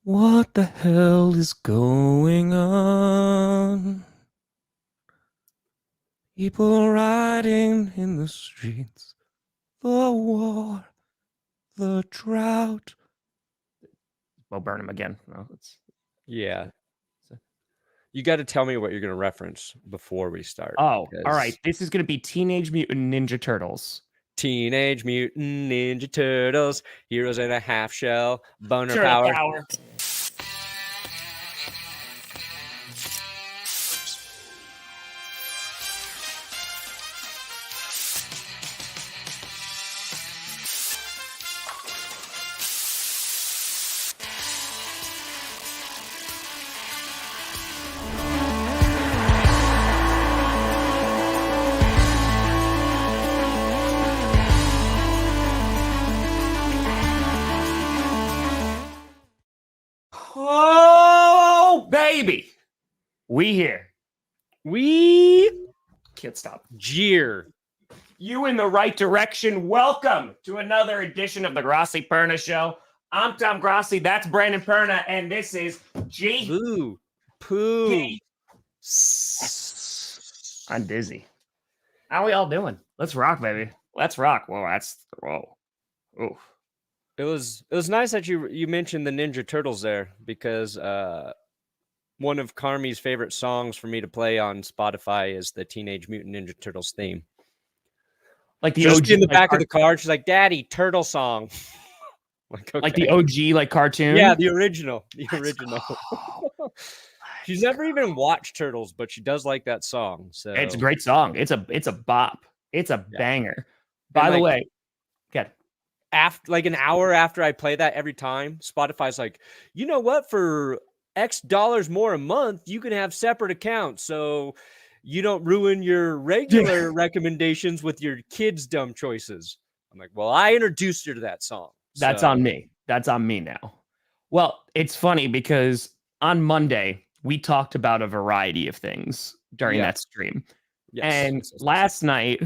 What the hell is going on? People riding in the streets. The war, the drought. Bo Burnham again. No, Yeah. You got to tell me what you're going to reference before we start. Oh, all right. This is going to be Teenage Mutant Ninja Turtles. Teenage Mutant Ninja Turtles, heroes in a half shell, boner Turtle power. Oh, baby. We here. We Can't stop. jeer. You in the right direction. Welcome to another edition of the Grossi Perna Show. I'm Tom Grossi. That's Brandon Perna. And this is G. Boo. Poo. I'm dizzy. How we all doing? Let's rock, baby. Let's rock. Whoa. Oh. It was nice that you mentioned the Ninja Turtles there, because one of Carmi's favorite songs for me to play on Spotify is the Teenage Mutant Ninja Turtles theme. Like the Just OG in the back of the car, she's like, "Daddy, turtle song." Like the OG cartoon? Yeah, the original. She's never even watched Turtles, but she does like that song. So it's a great song. It's a bop. It's a banger. By the way, good. After an hour after I play that every time, Spotify's like, you know what? For X dollars more a month, you can have separate accounts, so you don't ruin your regular recommendations with your kids' dumb choices. I'm like, well, I introduced her to that song. That's on me. That's on me now. Well, it's funny because on Monday, we talked about a variety of things during that stream. Yes. And last night,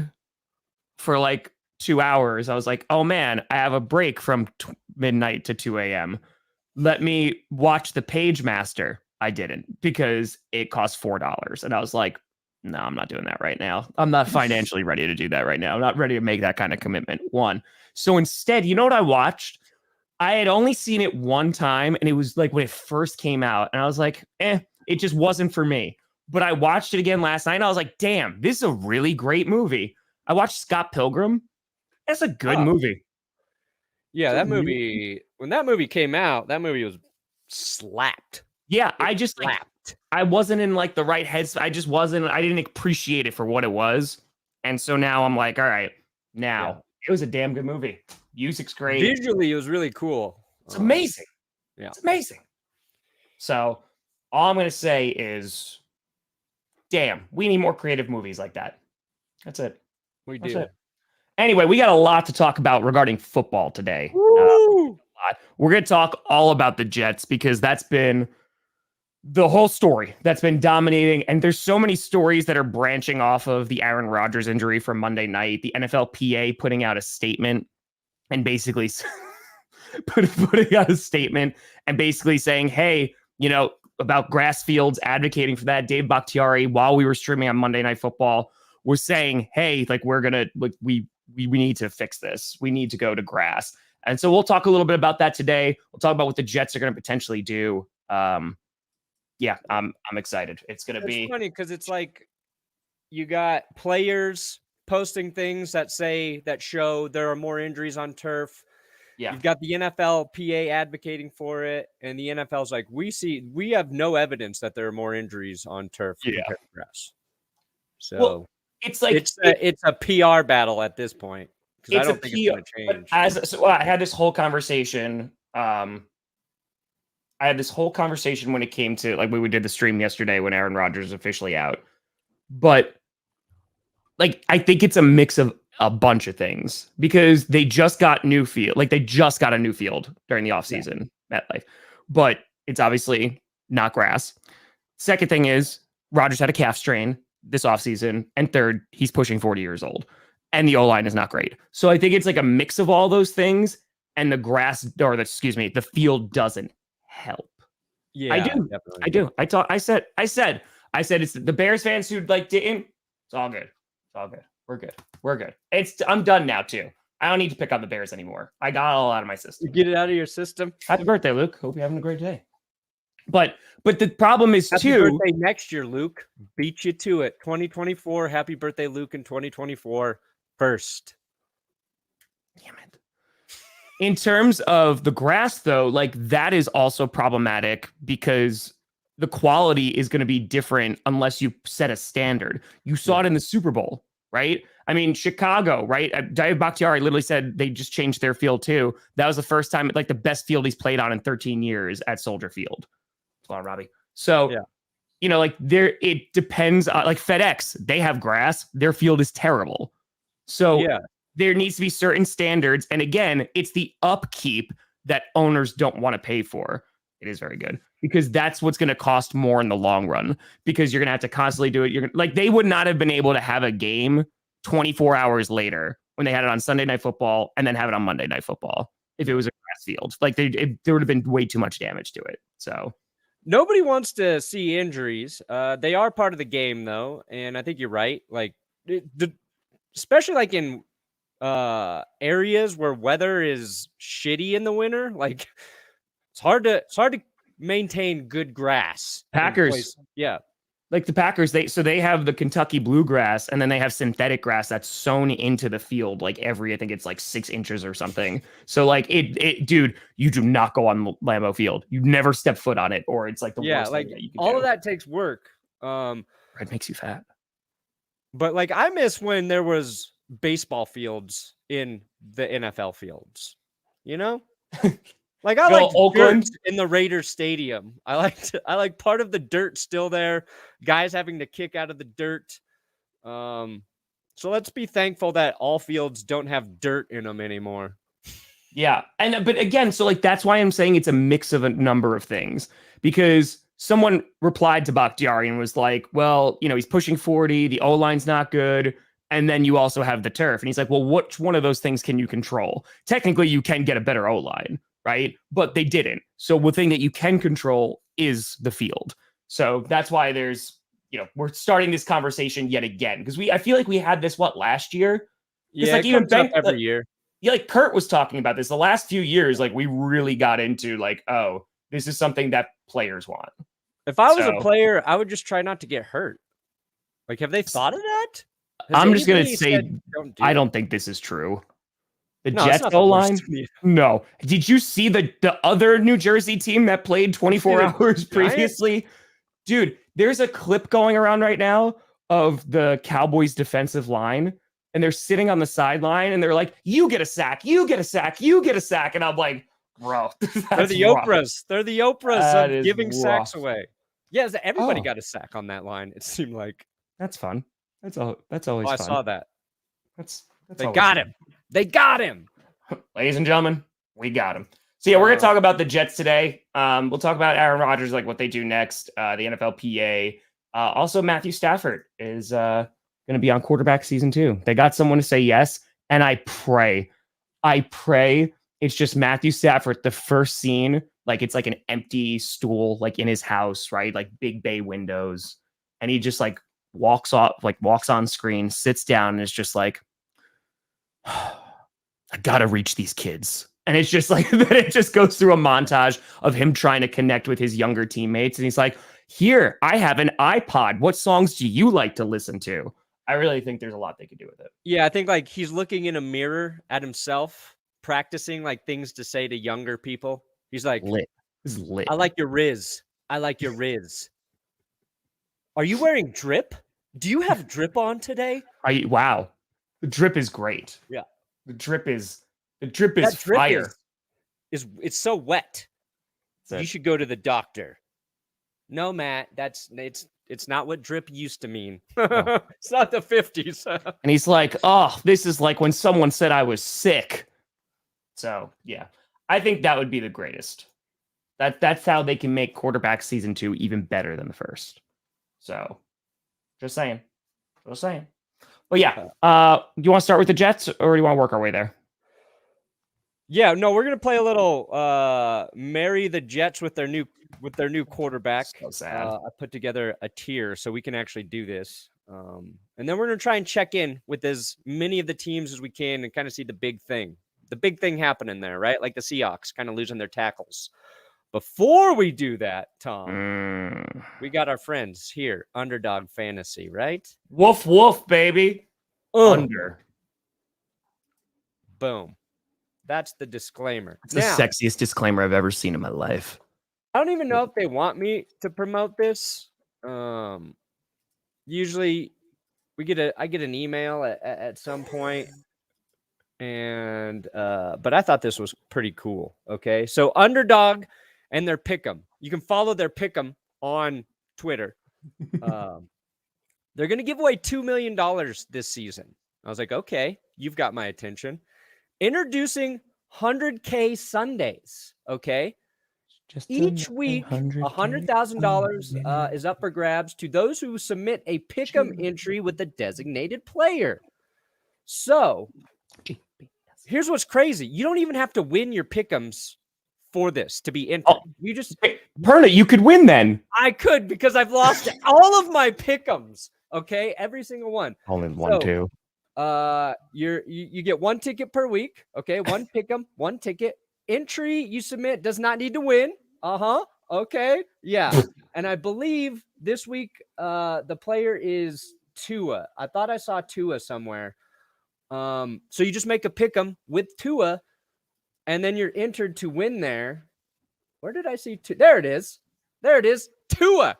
for like 2 hours, I was like, oh man, I have a break from midnight to 2 a.m. Let me watch the Page Master. I didn't, because it cost $4. And I was like, no, I'm not doing that right now. I'm not financially ready to do that right now. I'm not ready to make that kind of commitment. One. So instead, you know what I watched? I had only seen it one time, and it was like when it first came out. And I was like, it just wasn't for me. But I watched it again last night, and I was like, damn, this is a really great movie. I watched Scott Pilgrim. That's a good movie. Yeah, that movie, when that movie came out, that movie was slapped. Yeah, I just slapped. I wasn't in like the right heads. I didn't appreciate it for what it was. And so now I'm like, all right, it was a damn good movie. Music's great. Visually, it was really cool. It's amazing. Yeah. It's amazing. So all I'm going to say is, damn, we need more creative movies like that. That's it. We do. Anyway, we got a lot to talk about regarding football today. We're going to talk all about the Jets, because that's been the whole story that's been dominating. And there's so many stories that are branching off of the Aaron Rodgers injury from Monday night, the NFLPA putting out a statement and basically putting out a statement and basically saying, hey, about grass fields, advocating for that. Dave Bakhtiari, while we were streaming on Monday Night Football, was saying, hey, we're going to, we need to fix this. We need to go to grass. And so we'll talk a little bit about that today. We'll talk about what the Jets are going to potentially do. I'm excited. It's going to be funny, because it's like you got players posting things that show there are more injuries on turf. Yeah. You've got the NFLPA advocating for it, and the NFL's like, we have no evidence that there are more injuries on turf compared to grass. So it's like it's a PR battle at this point, because I don't think it's going to change. I had this whole conversation. When it came to when we did the stream yesterday when Aaron Rodgers is officially out. But I think it's a mix of a bunch of things, because they just got new field. They just got a new field during the offseason, MetLife. But it's obviously not grass. Second thing is Rodgers had a calf strain this offseason. And third, he's pushing 40 years old. And the O-line is not great. So I think it's a mix of all those things. And the field doesn't help. Yeah, I do. definitely. I do. I said it's the Bears fans who like didn't. It's all good. It's all good. We're good. I'm done now too. I don't need to pick on the Bears anymore. I got it all out of my system. You get it out of your system. Happy birthday, Luke. Hope you're having a great day. But the problem is happy birthday next year, Luke. Beat you to it. 2024. Happy birthday, Luke, in 2024. First. Damn it. In terms of the grass, though, like that is also problematic because the quality is going to be different unless you set a standard. You saw it in the Super Bowl, right? I mean, Chicago, right? Dave Bakhtiari literally said they just changed their field too. That was the first time, like the best field he's played on in 13 years at Soldier Field. Come on, Robbie. So, like it depends on like FedEx, they have grass. Their field is terrible. So there needs to be certain standards. And again, it's the upkeep that owners don't want to pay for. It is very good because that's what's going to cost more in the long run because you're going to have to constantly do it. You're like, they would not have been able to have a game 24 hours later when they had it on Sunday Night Football and then have it on Monday Night Football if it was a grass field. Like there would have been way too much damage to it. So nobody wants to see injuries. They are part of the game though. And I think you're right. Like especially like in areas where weather is shitty in the winter, like it's hard to maintain good grass. Packers, like the Packers, they have the Kentucky bluegrass and then they have synthetic grass that's sewn into the field like I think it's like 6 inches or something. So like it dude, you do not go on Lambeau Field. You never step foot on it or it's like the worst like thing that you can all do. of that takes work. It makes you fat. But like I miss when there was baseball fields in the NFL fields, Like I like dirt in the Raiders stadium. I like part of the dirt still there. Guys having to kick out of the dirt. So let's be thankful that all fields don't have dirt in them anymore. Yeah, but again, so like that's why I'm saying it's a mix of a number of things because someone replied to Bakhtiari and was like, well, he's pushing 40, the O-line's not good. And then you also have the turf. And he's like, well, which one of those things can you control? Technically, you can get a better O-line, right? But they didn't. So the thing that you can control is the field. So that's why there's, we're starting this conversation yet again. Because I feel like we had this, last year? Yeah, like, it comes up every year. Yeah, like Kurt was talking about this. The last few years, like we really got into like, oh, this is something that players want. If I was a player, I would just try not to get hurt. Like, have they thought of that? I'm just going to say, I don't think this is true. The Jets O-line? No. Did you see the other New Jersey team that played 24 hours previously? Dude, there's a clip going around right now of the Cowboys defensive line, and they're sitting on the sideline, and they're like, you get a sack, you get a sack, you get a sack. And I'm like, bro, they're the Oprahs. They're the Oprahs of giving sacks away. Yeah, everybody got a sack on that line, it seemed like. That's fun. That's always fun. I saw that. They got him. They got him. Ladies and gentlemen, we got him. So yeah, we're gonna talk about the Jets today. We'll talk about Aaron Rodgers, like what they do next, the NFLPA. Also, Matthew Stafford is gonna be on quarterback season 2. They got someone to say yes, and I pray it's just Matthew Stafford. The first scene, like it's like an empty stool, like in his house, right? Like big bay windows, and he just like walks on screen, sits down, and is just like, I gotta reach these kids. And it's just like that. It just goes through a montage of him trying to connect with his younger teammates. And he's like, here, I have an iPod. What songs do you like to listen to? I really think there's a lot they could do with it. Yeah, I think like he's looking in a mirror at himself, practicing like things to say to younger people. He's like, lit. This is lit. I like your Riz. I like your Riz. Are you wearing drip? Do you have drip on today? Wow. The drip is great. Yeah. The drip is fire. It's so wet. You should go to the doctor. No, Matt, it's not what drip used to mean. No. It's not the 50s. And he's like, oh, this is like when someone said I was sick. So yeah, I think that would be the greatest. That's how they can make quarterback season 2 even better than the first. So just saying. Well, yeah. You want to start with the Jets, or do you want to work our way there? Yeah, no, we're gonna play a little marry the Jets with their new quarterback. So sad. I put together a tier so we can actually do this. And then we're gonna try and check in with as many of the teams as we can and kind of see the big thing happening there, right? Like the Seahawks kind of losing their tackles. Before we do that, Tom, we got our friends here, Underdog Fantasy, right? Woof woof, baby. Under. Boom. That's the disclaimer. It's the sexiest disclaimer I've ever seen in my life. I don't even know if they want me to promote this. Usually I get an email at some point. And but I thought this was pretty cool. Okay. So Underdog and their pick'em. You can follow their pick'em on Twitter. They're gonna give away $2 million this season. I was like, okay, you've got my attention. Introducing 100K Sundays. Okay. Just each week, $100,000 is up for grabs to those who submit a pick'em entry with a designated player. So here's what's crazy. You don't even have to win your pick'ems for this to be entered. You just Perna, you could win then. I could because I've lost all of my pick'ems. Okay, every single one. Only one, too. You get one ticket per week. Okay, one pick'em, one ticket. Entry you submit does not need to win. Okay. Yeah. And I believe this week the player is Tua. I thought I saw Tua somewhere. So you just make a pick'em with Tua, and then you're entered to win there. Where did I see Tua? There it is. Tua.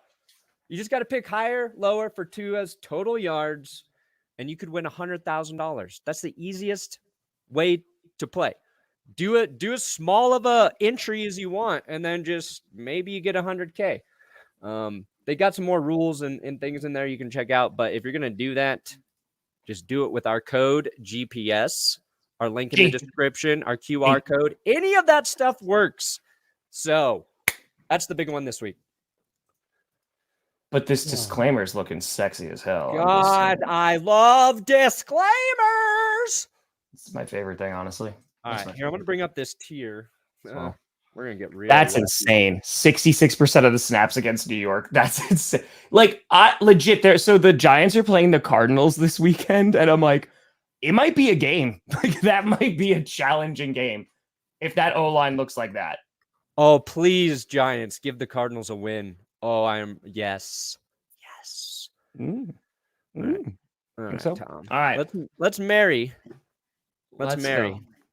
You just got to pick higher, lower for Tua's total yards, and you could win $100,000. That's the easiest way to play. Do as small of a entry as you want, and then just maybe you get 100K. They got some more rules and things in there you can check out. But if you're gonna do that, just do it with our code GPS, our link in the description, our QR code. Any of that stuff works. So that's the big one this week. But this disclaimer is looking sexy as hell. God, I love disclaimers. It's my favorite thing, honestly. All right, here I'm going to bring up this tier. We're going to get real. That's insane. 66% of the snaps against New York. That's insane. Like, I legit there. So the Giants are playing the Cardinals this weekend, and I'm like, it might be a game. Like, that might be a challenging game if that O-line looks like that. Oh, please, Giants, give the Cardinals a win. Oh, yes. All right, so, Tom. All right. Let's marry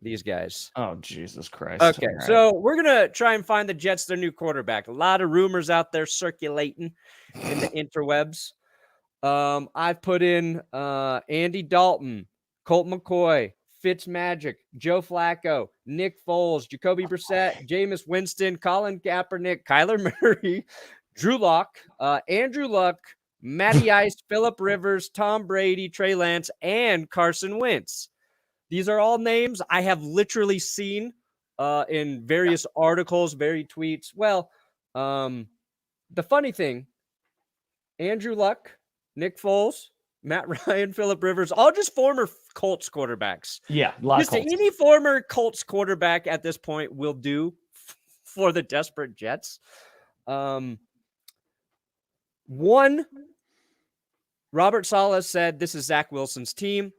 these guys. Oh, Jesus Christ. Okay, so we're going to try and find the Jets their new quarterback. A lot of rumors out there circulating in the interwebs. I've put in Andy Dalton, Colt McCoy, Fitzmagic, Joe Flacco, Nick Foles, Jacoby Brissett, Jameis Winston, Colin Kaepernick, Kyler Murray, Drew Lock, Andrew Luck, Matty Ice, Phillip Rivers, Tom Brady, Trey Lance, and Carson Wentz. These are all names I have literally seen in various articles, various tweets. Well, the funny thing, Andrew Luck, Nick Foles, Matt Ryan, Phillip Rivers, all just former Colts quarterbacks. Yeah, just any former Colts quarterback at this point will do for the desperate Jets. Robert Saleh said this is Zach Wilson's team.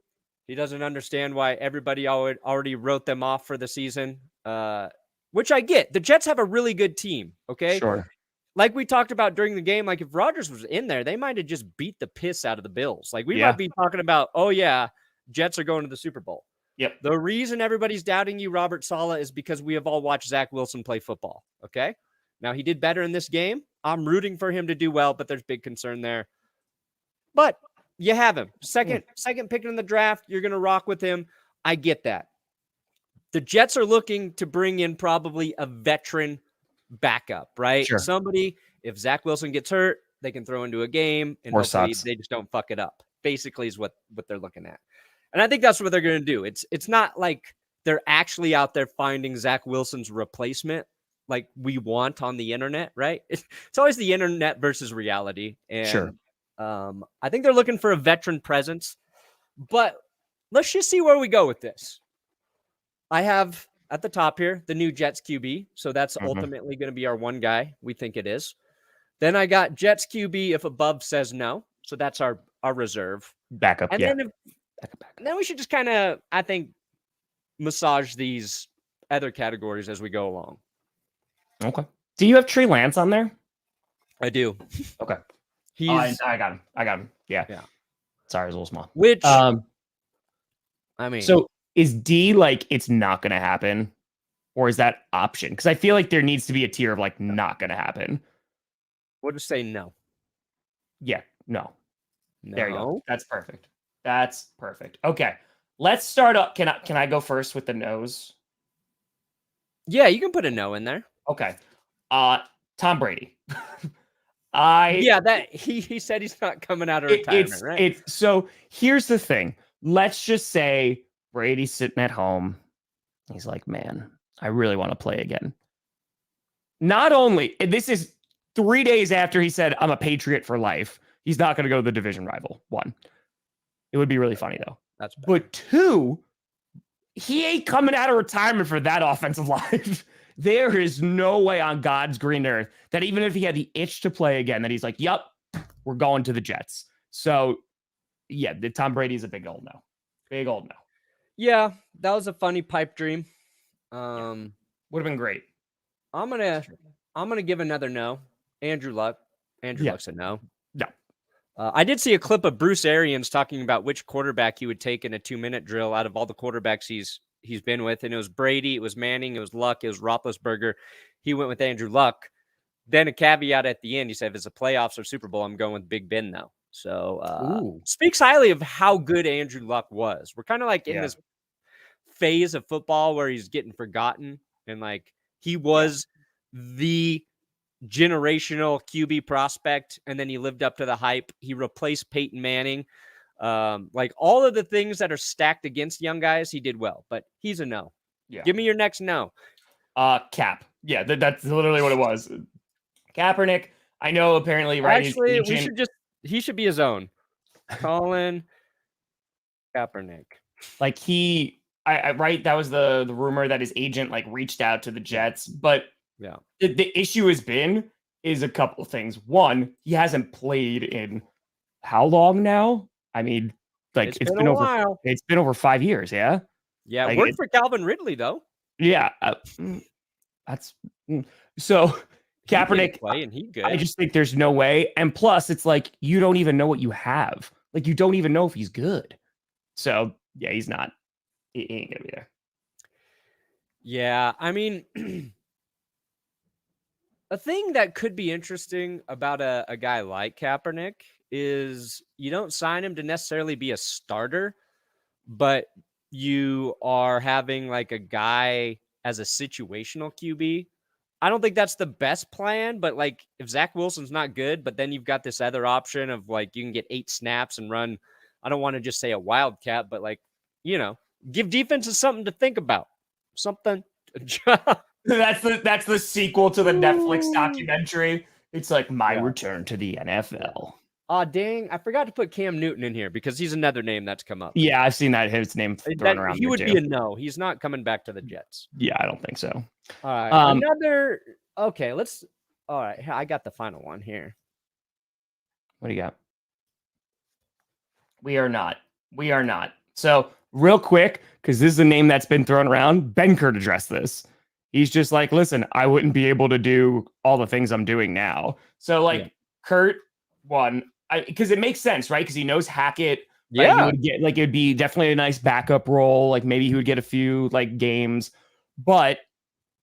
He doesn't understand why everybody already wrote them off for the season, which I get. The Jets have a really good team, okay? Sure. Like we talked about during the game, like if Rodgers was in there, they might have just beat the piss out of the Bills. Like we might be talking about, oh, yeah, Jets are going to the Super Bowl. Yep. The reason everybody's doubting you, Robert Saleh, is because we have all watched Zach Wilson play football, okay? Now, he did better in this game. I'm rooting for him to do well, but there's big concern there. But you have him. Second pick in the draft. You're going to rock with him. I get that. The Jets are looking to bring in probably a veteran backup, right? Sure. Somebody, if Zach Wilson gets hurt, they can throw into a game and hopefully they just don't fuck it up. Basically is what they're looking at. And I think that's what they're going to do. It's not like they're actually out there finding Zach Wilson's replacement like we want on the internet, right? It's always the internet versus reality. And sure. I think they're looking for a veteran presence, but let's just see where we go with this. I have at the top here, the new Jets QB. So that's ultimately going to be our one guy. We think it is. Then I got Jets QB if above says no. So that's our reserve. Backup, and yeah. Then we should just kind of, I think, massage these other categories as we go along. Okay. Do you have Trey Lance on there? I do. Okay. He's I got him. Yeah. Sorry, it's a little small. Which I mean, so is D like it's not going to happen, or is that option? Because I feel like there needs to be a tier of like not going to happen. We'll just say no. Yeah, no. There you go. That's perfect. Okay, let's start up. Can I go first with the no's? Yeah, you can put a no in there. Okay. Tom Brady. That he said he's not coming out of retirement, right? So here's the thing. Let's just say Brady's sitting at home. He's like, man, I really want to play again. Not only, this is 3 days after he said, I'm a Patriot for life. He's not going to go to the division rival. 1. It would be really funny, though. That's bad. But 2, he ain't coming out of retirement for that offensive line. There is no way on God's green earth that even if he had the itch to play again, that he's like, yep, we're going to the Jets. So, yeah, the Tom Brady's a big old no. Big old no. Yeah, that was a funny pipe dream. Would have been great. I'm gonna give another no. Andrew Luck. Luck said no. No. I did see a clip of Bruce Arians talking about which quarterback he would take in a 2-minute drill out of all the quarterbacks he's been with, and it was Brady, it was Manning, it was Luck, it was Roethlisberger. He went with Andrew Luck. Then a caveat at the end, he said, if it's a playoffs or Super Bowl, I'm going with Big Ben though. So speaks highly of how good Andrew Luck was. We're kind of like in this phase of football where he's getting forgotten, and like he was the generational QB prospect, and then he lived up to the hype. He replaced Peyton Manning. Like all of the things that are stacked against young guys, he did well, but he's a no. Yeah. Give me your next no. Cap. Yeah, that's literally what it was. Kaepernick. I know apparently, right? Actually, he should be his own. Colin Kaepernick. Like right? That was the rumor that his agent like reached out to the Jets, but the issue has been a couple of things. 1, he hasn't played in how long now? I mean, like it's been over. While. It's been over 5 years. Yeah. Yeah. Like, worked for Calvin Ridley though. Yeah. That's so. Kaepernick, I just think there's no way. And plus, it's like you don't even know what you have. Like you don't even know if he's good. So yeah, he's not. He ain't gonna be there. Yeah, I mean, a thing that could be interesting about a guy like Kaepernick is you don't sign him to necessarily be a starter, but you are having like a guy as a situational QB. I don't think that's the best plan, but like if Zach Wilson's not good, but then you've got this other option of like you can get 8 snaps and run. I don't want to just say a wildcat, but like, give defenses something to think about. Something. That's the sequel to the Netflix documentary. It's like my return to the NFL. Dang. I forgot to put Cam Newton in here because he's another name that's come up. Yeah, I've seen his name thrown around. He would be a no. He's not coming back to the Jets. Yeah, I don't think so. All right. Another. Okay, let's. All right. I got the final one here. What do you got? We are not. So real quick, because this is a name that's been thrown around, Benkert addressed this. He's just like, listen, I wouldn't be able to do all the things I'm doing now. So like Kurt won, because it makes sense, right? Because he knows Hackett. Yeah. He would get, like, it'd be definitely a nice backup role. Like maybe he would get a few like games. But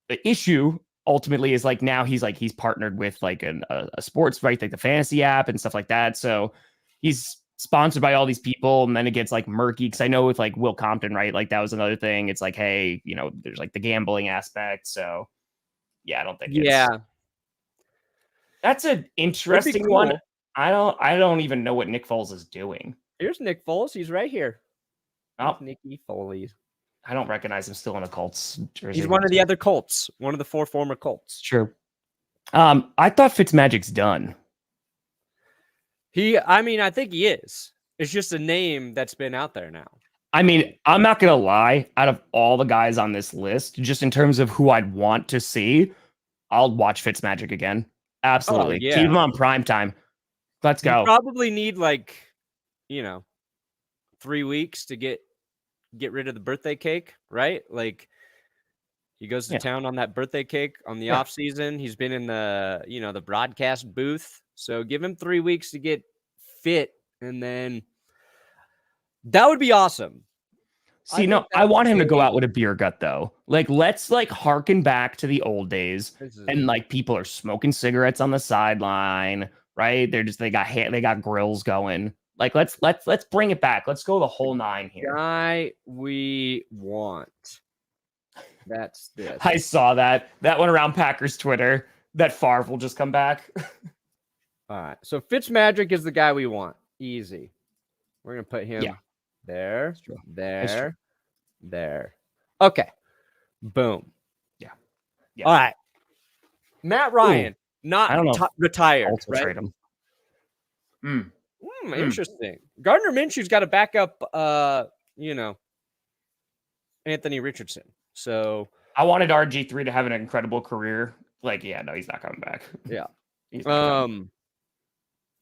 the issue ultimately is like now he's partnered with like a sports, right? Like the fantasy app and stuff like that. So he's sponsored by all these people, and then it gets like murky because I know with like Will Compton, right? Like that was another thing. It's like, hey, there's like the gambling aspect. So yeah, I don't think that's an interesting one. I don't even know what Nick Foles is doing. Here's Nick Foles. He's right here. Oh, Nicky Foles. I don't recognize him still in a Colts jersey. He's one of the other Colts. One of the 4 former Colts. True. I thought Fitzmagic's done. I think he is. It's just a name that's been out there now. I mean, I'm not going to lie. Out of all the guys on this list, just in terms of who I'd want to see, I'll watch Fitzmagic again. Absolutely. Oh, Keep him yeah. on prime time. Let's You go. probably need 3 weeks to get rid of the birthday cake, right? Like he goes to town on that birthday cake on the off season. He's been in the broadcast booth. So give him 3 weeks to get fit, and then that would be awesome. See, no, I want him to go out with a beer gut though. Like, let's harken back to the old days, and people are smoking cigarettes on the sideline, right? They got grills going. Like, let's bring it back. Let's go the whole 9 here. Guy we want. That's this. I saw that went around Packers Twitter. That Favre will just come back. All right, so Fitzmagic is the guy we want. Easy. We're gonna put him there, there. Okay. Boom. Yeah. All right. Matt Ryan, retired. Also right? trade him. Interesting. Gardner Minshew's got to back up, Anthony Richardson. So I wanted RG3 to have an incredible career. No, he's not coming back. Yeah.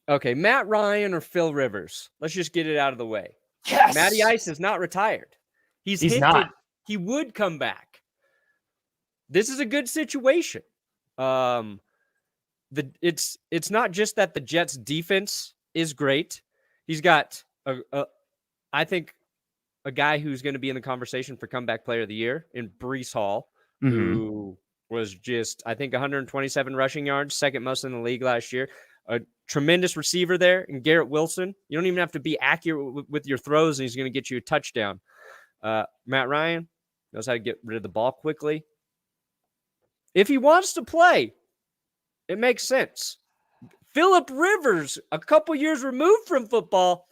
Okay, Matt Ryan or Phil Rivers. Let's just get it out of the way. Yes. Matty Ice is not retired. He's hinted not. He would come back. This is a good situation. It's not just that the Jets defense is great. He's got I think a guy who's going to be in the conversation for comeback player of the year in Breece Hall, who was just, I think, 127 rushing yards, second most in the league last year. A tremendous receiver there, and Garrett Wilson. You don't even have to be accurate with your throws, and he's going to get you a touchdown. Matt Ryan knows how to get rid of the ball quickly. If he wants to play, it makes sense. Phillip Rivers, a couple years removed from football,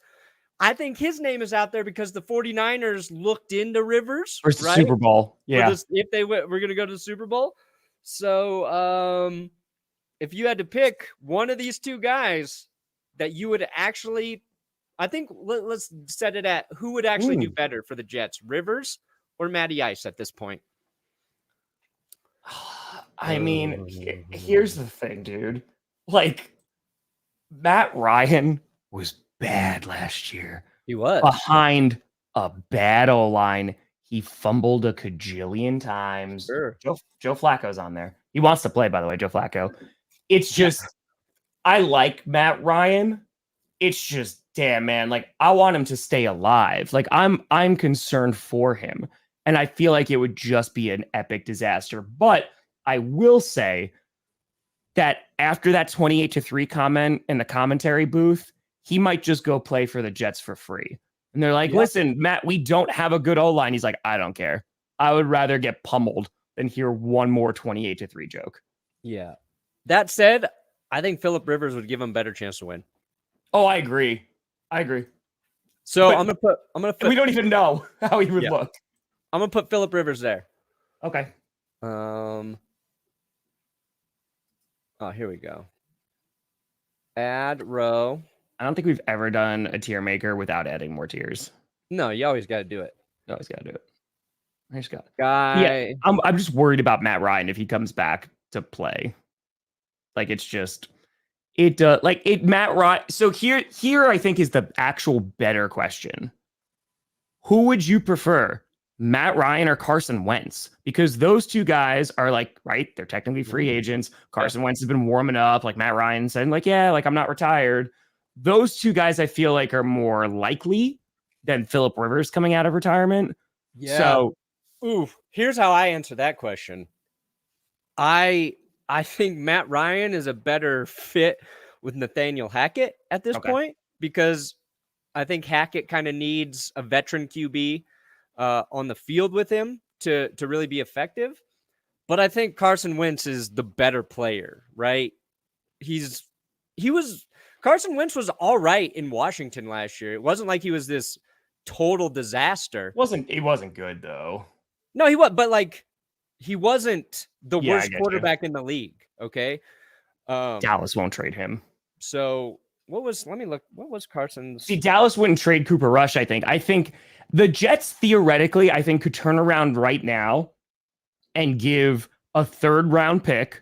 I think his name is out there because the 49ers looked into Rivers. For the Super Bowl. Yeah. If they were going to go to the Super Bowl. So if you had to pick one of these two guys that you would actually, I think let's set it at who would actually do better for the Jets, Rivers or Matty Ice at this point? I mean, here's the thing, dude. Matt Ryan was bad last year. He was. Behind a bad O-line. He fumbled a cajillion times. Sure. Joe Flacco's on there. He wants to play, by the way, Joe Flacco. It's just, I like Matt Ryan. It's just, damn, man. I want him to stay alive. I'm concerned for him. And I feel like it would just be an epic disaster. But I will say that after that 28-3 comment in the commentary booth, he might just go play for the Jets for free. And they're like, listen, Matt, we don't have a good O-line. He's like, I don't care. I would rather get pummeled than hear one more 28-3 joke. Yeah. That said, I think Phillip Rivers would give him a better chance to win. Oh, I agree. So I'm gonna put. We don't even know how he would look. I'm gonna put Phillip Rivers there. Okay. Oh, here we go. Add row. I don't think we've ever done a tier maker without adding more tiers. No, you always got to do it. You always got to do it. I just got guy. Yeah, I'm just worried about Matt Ryan if he comes back to play. It's just Matt Ryan. So here I think is the actual better question. Who would you prefer, Matt Ryan or Carson Wentz? Because those two guys are right, they're technically free agents. Carson Wentz has been warming up, Matt Ryan said, I'm not retired. Those two guys I feel are more likely than Phillip Rivers coming out of retirement. Yeah. So, here's how I answer that question. I think Matt Ryan is a better fit with Nathaniel Hackett at this point, because I think Hackett kind of needs a veteran QB on the field with him to really be effective. But I think Carson Wentz is the better player, right? Carson Wentz was all right in Washington last year. It wasn't like he was this total disaster. He wasn't good though. No, he was, but he wasn't the worst quarterback in the league. Okay. Dallas won't trade him. So let me look. What was Carson's? See, Dallas wouldn't trade Cooper Rush. I think The Jets theoretically, I think, could turn around right now and give a 3rd round pick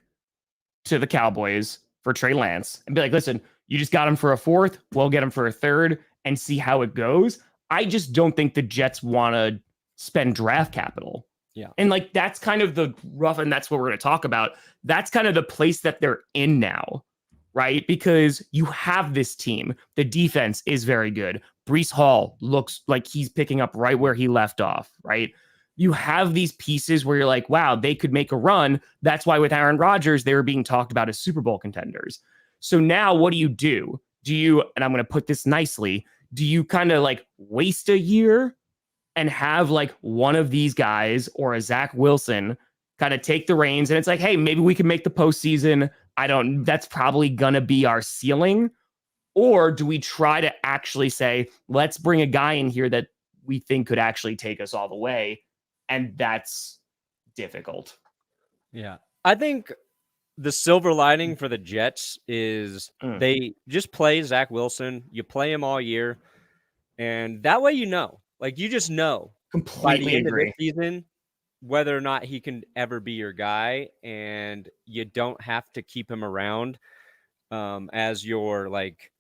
to the Cowboys for Trey Lance and be like, listen, you just got him for a 4th. We'll get him for a 3rd and see how it goes. I just don't think the Jets want to spend draft capital. Yeah. And like, that's kind of the rough, and that's what we're going to talk about. That's kind of the place that they're in now, right? Because you have this team. The defense is very good. Breece Hall looks like he's picking up right where he left off, right? You have these pieces where you're like, wow, they could make a run. That's why with Aaron Rodgers, they were being talked about as Super Bowl contenders. So now what do? Do you, and I'm going to put this nicely, do you kind of like waste a year and have like one of these guys or a Zach Wilson kind of take the reins? And it's like, hey, maybe we can make the postseason. That's probably going to be our ceiling. Or do we try to actually say, let's bring a guy in here that we think could actually take us all the way? And that's difficult. Yeah. I think the silver lining for the Jets is they just play Zach Wilson. You play him all year. And that way, like you just know completely by the end agree. of the season whether or not he can ever be your guy. And you don't have to keep him around as your like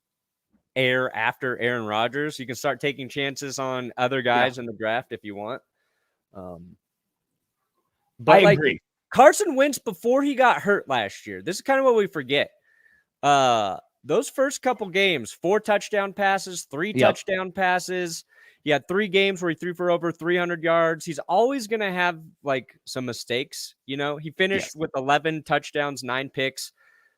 heir after Aaron Rodgers. You can start taking chances on other guys in the draft if you want. But I agree. Carson Wentz, before he got hurt last year, this is kind of what we forget. Those first couple games, 4 touchdown passes, 3 touchdown passes. He had 3 games where he threw for over 300 yards. He's always going to have like some mistakes. He finished with 11 touchdowns, 9 picks,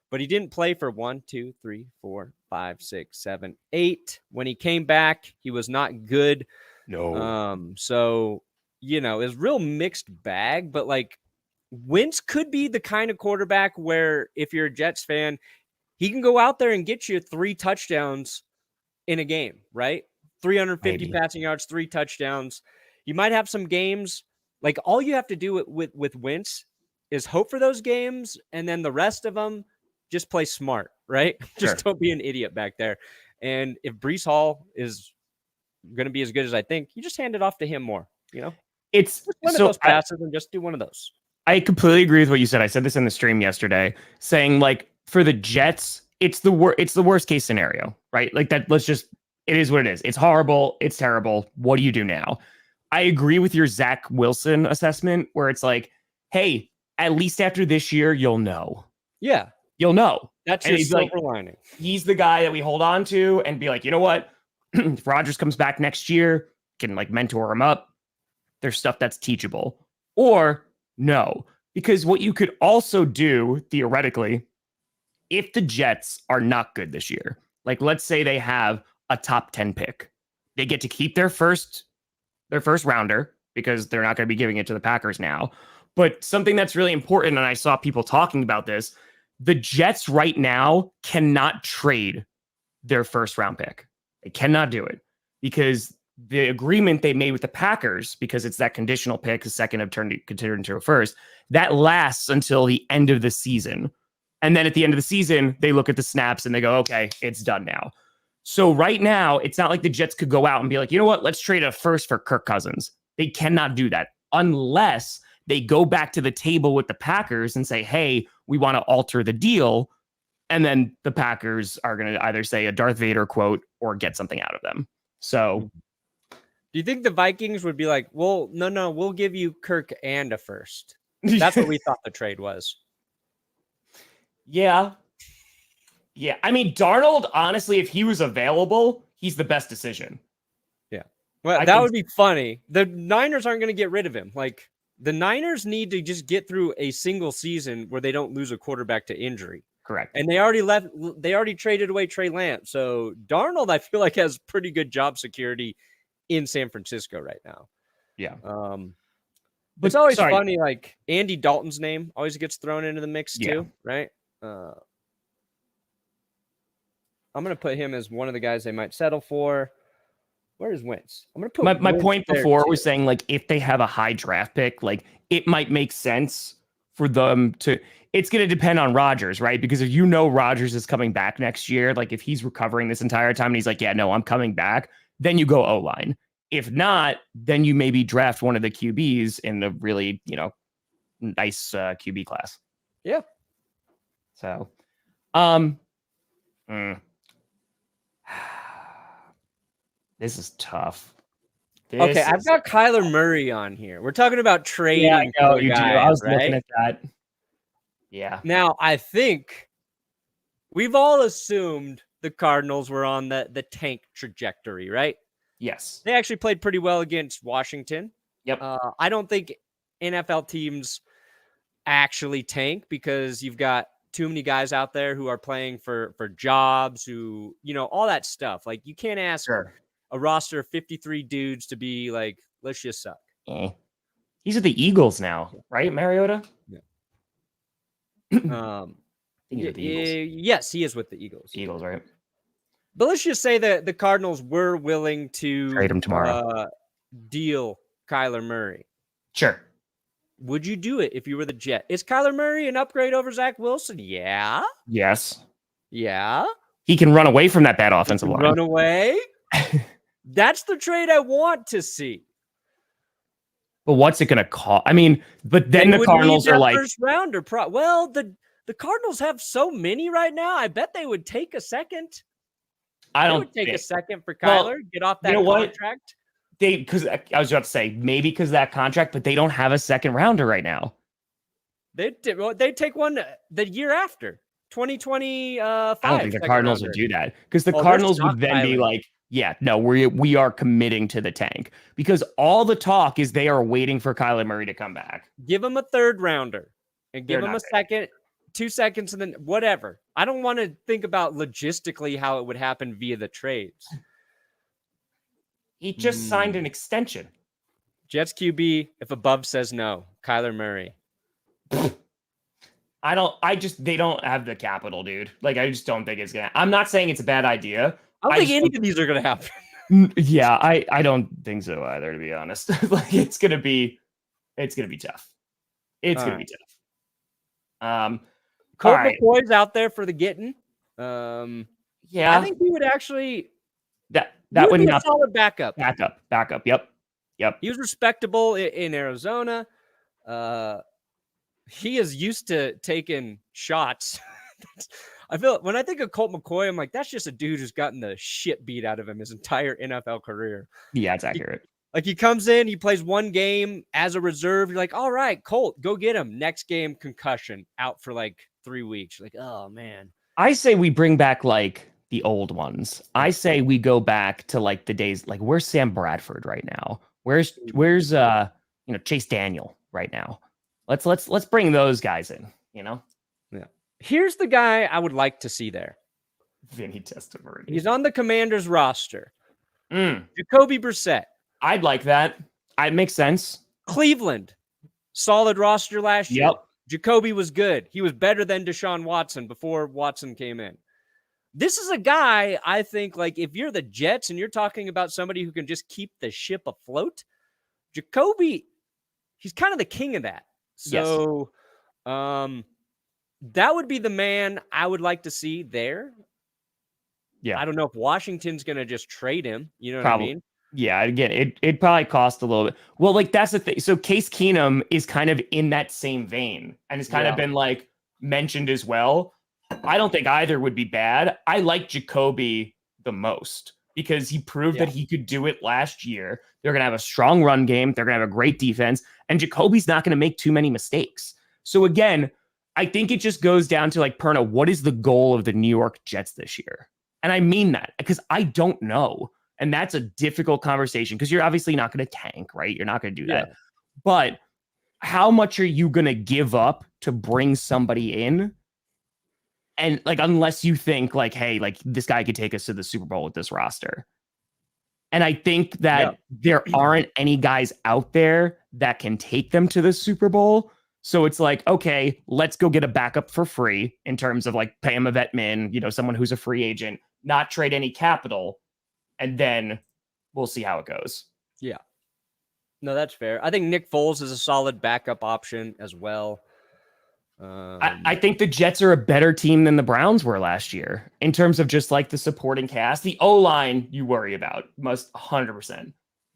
but he didn't play for 1, 2, 3, 4, 5, 6, 7, 8. When he came back, he was not good. No. So, it's real mixed bag, but like Wentz could be the kind of quarterback where if you're a Jets fan, he can go out there and get you 3 touchdowns in a game, right? 350 passing yards, 3 touchdowns. You might have some games, like all you have to do with Wentz is hope for those games, and then the rest of them, just play smart, right? Just don't be an idiot back there. And if Breece Hall is going to be as good as I think, you just hand it off to him more, It's just limit those passes and just do one of those. I completely agree with what you said. I said this in the stream yesterday, saying like for the Jets, it's the worst case scenario, right? Like that. It is what it is. It's horrible. It's terrible. What do you do now? I agree with your Zach Wilson assessment where it's like, hey, at least after this year, you'll know. Yeah. You'll know. That's your silver lining. He's the guy that we hold on to and be like, you know what? If Rodgers comes back next year, can like mentor him up. There's stuff that's teachable. Or no, because what you could also do theoretically, if the Jets are not good this year, like let's say they have a top 10 pick, they get to keep their first rounder because they're not going to be giving it to the Packers now. But something that's really important, and I saw people talking about this, the Jets right now cannot trade their first round pick. They cannot do it because the agreement they made with the Packers, because it's that conditional pick, the second of turn considered into a first, that lasts until the end of the season. And then at the end of the season, they look at the snaps and they go, okay, it's done now. So right now, it's not like the Jets could go out and be like, you know what, let's trade a first for Kirk Cousins. They cannot do that unless they go back to the table with the Packers and say, hey, we want to alter the deal. And then the Packers are going to either say a Darth Vader quote or get something out of them. So do you think the Vikings would be like, well, no, we'll give you Kirk and a first? That's what we thought the trade was. Yeah. I mean, Darnold, honestly, if he was available, he's the best decision. Yeah. Well, that would be funny. The Niners aren't going to get rid of him. Like, the Niners need to just get through a single season where they don't lose a quarterback to injury. Correct. And they already traded away Trey Lance. So Darnold, I feel like, has pretty good job security in San Francisco right now. Yeah. But it's always funny, like Andy Dalton's name always gets thrown into the mix too, right? I'm going to put him as one of the guys they might settle for. Where is Wentz? I'm going to put my point before was saying, like, if they have a high draft pick, like, it might make sense for them to. It's going to depend on Rodgers, right? Because if you know Rodgers is coming back next year, like if he's recovering this entire time and he's like, yeah, no, I'm coming back, then you go O-line. If not, then you maybe draft one of the QBs in the really, nice QB class. Yeah. So, this is tough. Okay, I've got Kyler Murray on here. We're talking about trading. Yeah, I know, you guys, do. I was right? looking at that. Yeah. Now, I think we've all assumed the Cardinals were on the tank trajectory, right? Yes. They actually played pretty well against Washington. Yep. I don't think NFL teams actually tank because you've got too many guys out there who are playing for jobs, who, all that stuff. Like, you can't ask a roster of 53 dudes to be like, let's just suck. He's at the Eagles now, right, Mariota? Yeah. Yes, he is with the Eagles. Eagles, right? But let's just say that the Cardinals were willing to trade him tomorrow. Deal Kyler Murray. Sure. Would you do it if you were the Jet? Is Kyler Murray an upgrade over Zach Wilson? Yeah. Yes. Yeah. He can run away from that bad offensive line. Run away? That's the trade I want to see. But what's it going to cost? I mean, but then the Cardinals are like first rounder. Well, the Cardinals have so many right now. I bet they would take a second. They would take a second for Kyler. Get off that contract. Because I was about to say maybe because of that contract, but they don't have a second rounder right now. They take one the year after 2025. I don't think the Cardinals would do that because the Cardinals would then be like, yeah, no, we are committing to the tank because all the talk is they are waiting for Kyler Murray to come back. Give him a third rounder and give him a second, 2 seconds, and then whatever. I don't want to think about logistically how it would happen via the trades. He just signed an extension. Jets QB, if above says no, Kyler Murray. They don't have the capital, dude. Like, I just don't think it's going to. I'm not saying it's a bad idea. I don't think any of these are going to happen. Yeah, I don't think so either, to be honest. Like, it's going to be tough. It's going to be tough. Colt McCoy's out there for the getting. Yeah. I think he would actually. That would be not a solid backup. Backup. Yep. He was respectable in Arizona. He is used to taking shots. I feel when I think of Colt McCoy, I'm like, that's just a dude who's gotten the shit beat out of him his entire NFL career. Yeah, it's accurate. He comes in, he plays one game as a reserve. You're like, all right, Colt, go get him. Next game, concussion, out for like 3 weeks. You're like, oh man. I say we bring back like the old ones. I say we go back to like the days, like where's Sam Bradford right now? Where's Chase Daniel right now? Let's bring those guys in, Yeah. Here's the guy I would like to see there. Vinny Testaverde. He's on the Commanders roster. Jacoby Brissett. I'd like that. It makes sense. Cleveland. Solid roster last year. Yep. Jacoby was good. He was better than Deshaun Watson before Watson came in. This is a guy, I think, like if you're the Jets and you're talking about somebody who can just keep the ship afloat, Jacoby, he's kind of the king of that. So that would be the man I would like to see there. Yeah. I don't know if Washington's going to just trade him. You know what I mean? Yeah, again, it'd probably cost a little bit. Well, like that's the thing. So Case Keenum is kind of in that same vein and has kind of been like mentioned as well. I don't think either would be bad. I like Jacoby the most because he proved that he could do it last year. They're going to have a strong run game. They're going to have a great defense. And Jacoby's not going to make too many mistakes. So again, I think it just goes down to like, Perna, what is the goal of the New York Jets this year? And I mean that because I don't know. And that's a difficult conversation because you're obviously not going to tank, right? You're not going to do that. But how much are you going to give up to bring somebody in? And like, unless you think like, hey, like this guy could take us to the Super Bowl with this roster. And I think that there aren't any guys out there that can take them to the Super Bowl. So it's like, okay, let's go get a backup for free in terms of like pay him a vet min, someone who's a free agent, not trade any capital. And then we'll see how it goes. Yeah. No, that's fair. I think Nick Foles is a solid backup option as well. I think the Jets are a better team than the Browns were last year in terms of just like the supporting cast. The O-line you worry about, must 100%.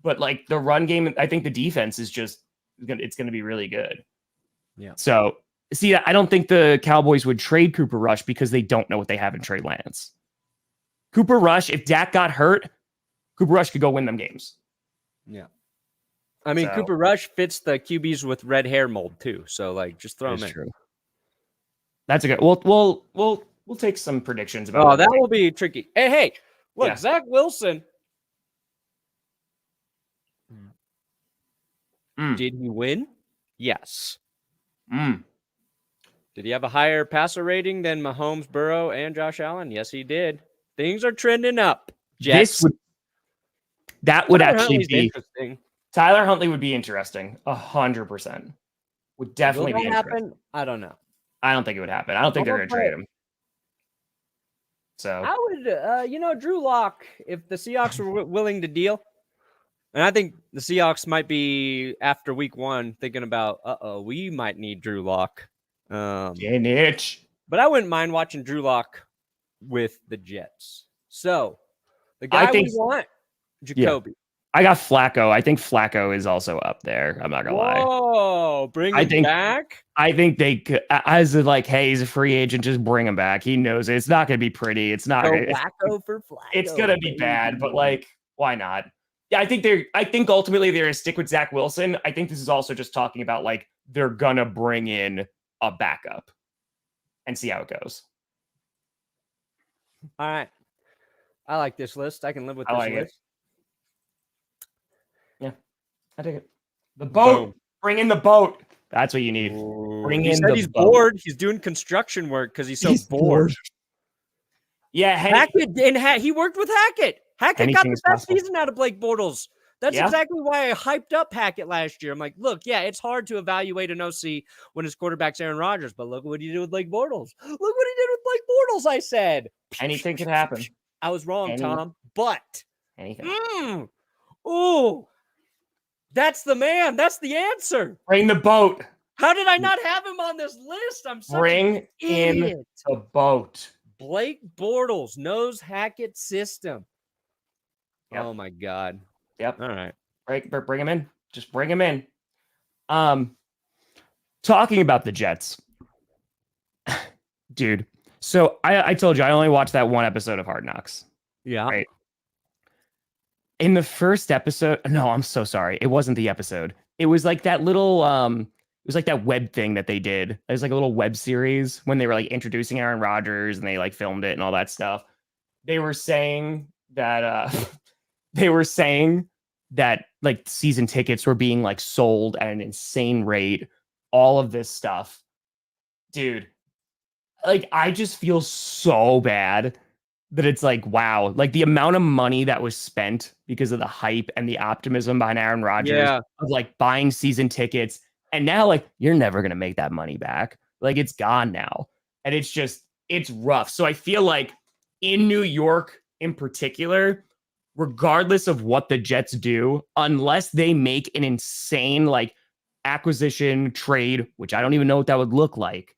But like the run game, I think the defense is just it's going to be really good. Yeah. So see, I don't think the Cowboys would trade Cooper Rush because they don't know what they have in Trey Lance. Cooper Rush, if Dak got hurt, Cooper Rush could go win them games. Yeah. I mean, Cooper Rush fits the QBs with red hair mold too. So like, just throw him in. True. That's a good. We'll take some predictions about. Oh, that will be tricky. Hey, look, Zach Wilson. Did he win? Yes. Did he have a higher passer rating than Mahomes, Burrow, and Josh Allen? Yes, he did. Things are trending up. Jets. That would Tyler actually Huntley's be interesting. Tyler Huntley would be interesting. 100%. Would definitely be interesting. Happen? I don't know. I don't think it would happen. I don't think they're going to trade him. So I would, Drew Lock, if the Seahawks were willing to deal, and I think the Seahawks might be after week 1 thinking about, we might need Drew Lock. But I wouldn't mind watching Drew Lock with the Jets. So the guy we want, Jacoby. Yeah. I got Flacco. I think Flacco is also up there. I'm not gonna lie. Oh, bring him back. I think they could, as like, hey, he's a free agent. Just bring him back. He knows it. It's not gonna be pretty. It's not. Flacco for Flacco. It's gonna be bad, but like, why not? Yeah, I think ultimately they're gonna stick with Zach Wilson. I think this is also just talking about like they're gonna bring in a backup and see how it goes. All right, I like this list. I can live with this list. Yeah, I take it. The boat. Boom. Bring in the boat. That's what you need. Bring in the he's boat. Bored. He's doing construction work because he's so bored. Yeah, Hackett and he worked with Hackett. Hackett got the best season out of Blake Bortles. That's exactly why I hyped up Hackett last year. I'm like, look, it's hard to evaluate an OC when his quarterback's Aaron Rodgers, but look what he did with Blake Bortles. Look what he did with Blake Bortles, I said. Anything could happen. I was wrong, Tom, but anything. Oh, that's the man. That's the answer. Bring the boat. How did I not have him on this list? I'm such Bring in the boat. Blake Bortles knows Hackett's system. Yep. Oh my God. Yep. All right. Bring him in. Just bring him in. Talking about the Jets. Dude. So I told you I only watched that one episode of Hard Knocks. Yeah. Right. In the first episode, no, I'm so sorry. It wasn't the episode. It was like that little it was like that web thing that they did. It was like a little web series when they were like introducing Aaron Rodgers and they like filmed it and all that stuff. They were saying that like season tickets were being like sold at an insane rate, all of this stuff. Dude, like I just feel so bad that it's like, wow, like the amount of money that was spent because of the hype and the optimism behind Aaron Rodgers of like buying season tickets. And now like, you're never going to make that money back. Like it's gone now. And it's rough. So I feel like in New York in particular, regardless of what the Jets do, unless they make an insane like acquisition trade, which I don't even know what that would look like,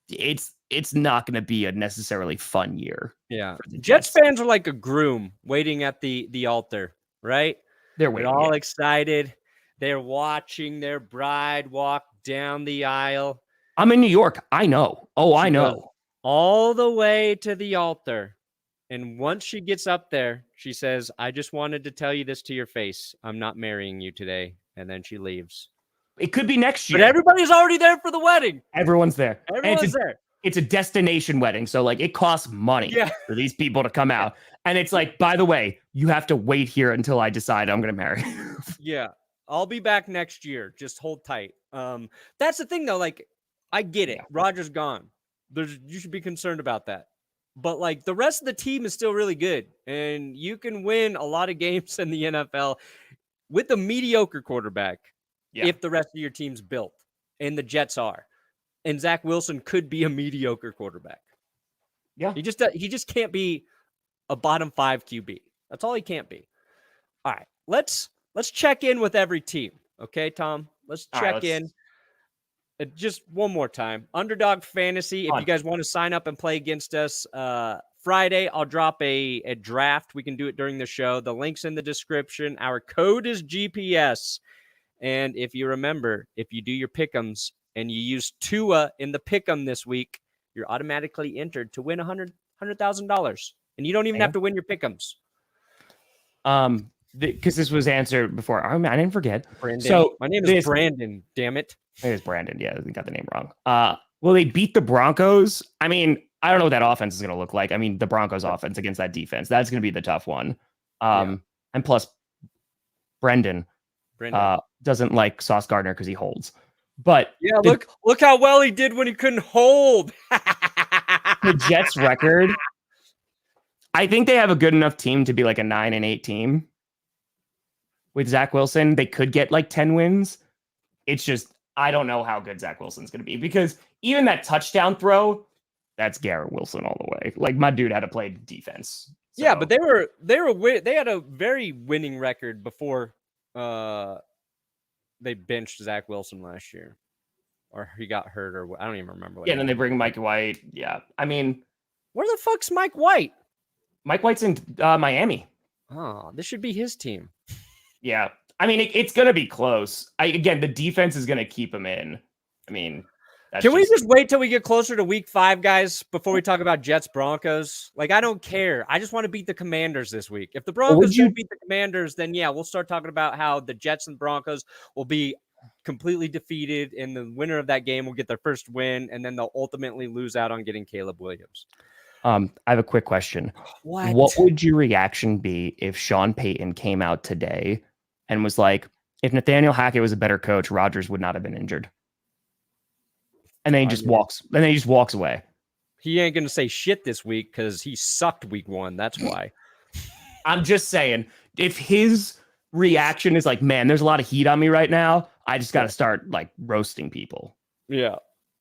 it's not going to be a necessarily fun year. Yeah. Jets fans are like a groom waiting at the altar, right? They're waiting. They're all excited. They're watching their bride walk down the aisle. I'm in New York. I know. I know. All the way to the altar. And once she gets up there, she says, I just wanted to tell you this to your face. I'm not marrying you today. And then she leaves. It could be next year. But everybody's already there for the wedding. Everyone's there. Everyone's there. It's a destination wedding. So like it costs money for these people to come out. And it's like, by the way, you have to wait here until I decide I'm going to marry you. Yeah. I'll be back next year. Just hold tight. That's the thing though. Like I get it. Rodgers gone. You should be concerned about that. But like the rest of the team is still really good. And you can win a lot of games in the NFL with a mediocre quarterback if the rest of your team's built. And the Jets are. And Zach Wilson could be a mediocre quarterback. Yeah. He just can't be a bottom 5 QB. That's all he can't be. All right. Let's check in with every team. Okay, Tom? Let's check in. Just one more time. Underdog Fantasy. If you guys want to sign up and play against us, Friday, I'll drop a draft. We can do it during the show. The link's in the description. Our code is GPS. And if you remember, if you do your pick'ems and you use Tua in the pick'em this week, you're automatically entered to win $100,000. And you don't even have to win your pick'ems. Because this was answered before. I didn't forget. Brandon. So my name is Brandon. Damn it. It is Brandon. Yeah, we got the name wrong. Will they beat the Broncos? I mean, I don't know what that offense is going to look like. I mean, the Broncos offense against that defense, that's going to be the tough one. And plus, Brendan doesn't like Sauce Gardner because he holds. But yeah, look how well he did when he couldn't hold. The Jets record, I think they have a good enough team to be like a 9-8 team. With Zach Wilson, they could get like 10 wins. It's just, I don't know how good Zach Wilson's going to be, because even that touchdown throw, that's Garrett Wilson all the way. Like, my dude had to play defense. So. Yeah, but they had a very winning record before they benched Zach Wilson last year, or he got hurt, or I don't even remember. Yeah, and then they bring Mike White. Yeah, I mean, where the fuck's Mike White? Mike White's in Miami. Oh, this should be his team. Yeah, I mean, it's going to be close. Again, the defense is going to keep him in. I mean, can we just wait till we get closer to week 5, guys, before we talk about Jets Broncos? Like, I don't care. I just want to beat the Commanders this week. If the Broncos don't beat the Commanders, then yeah, we'll start talking about how the Jets and Broncos will be completely defeated, and the winner of that game will get their first win, and then they'll ultimately lose out on getting Caleb Williams. I have a quick question. What would your reaction be if Sean Payton came out today and was like, if Nathaniel Hackett was a better coach, Rodgers would not have been injured? And then he just walks away. He ain't going to say shit this week because he sucked week 1. That's why. I'm just saying, if his reaction is like, man, there's a lot of heat on me right now, I just got to start like roasting people. Yeah.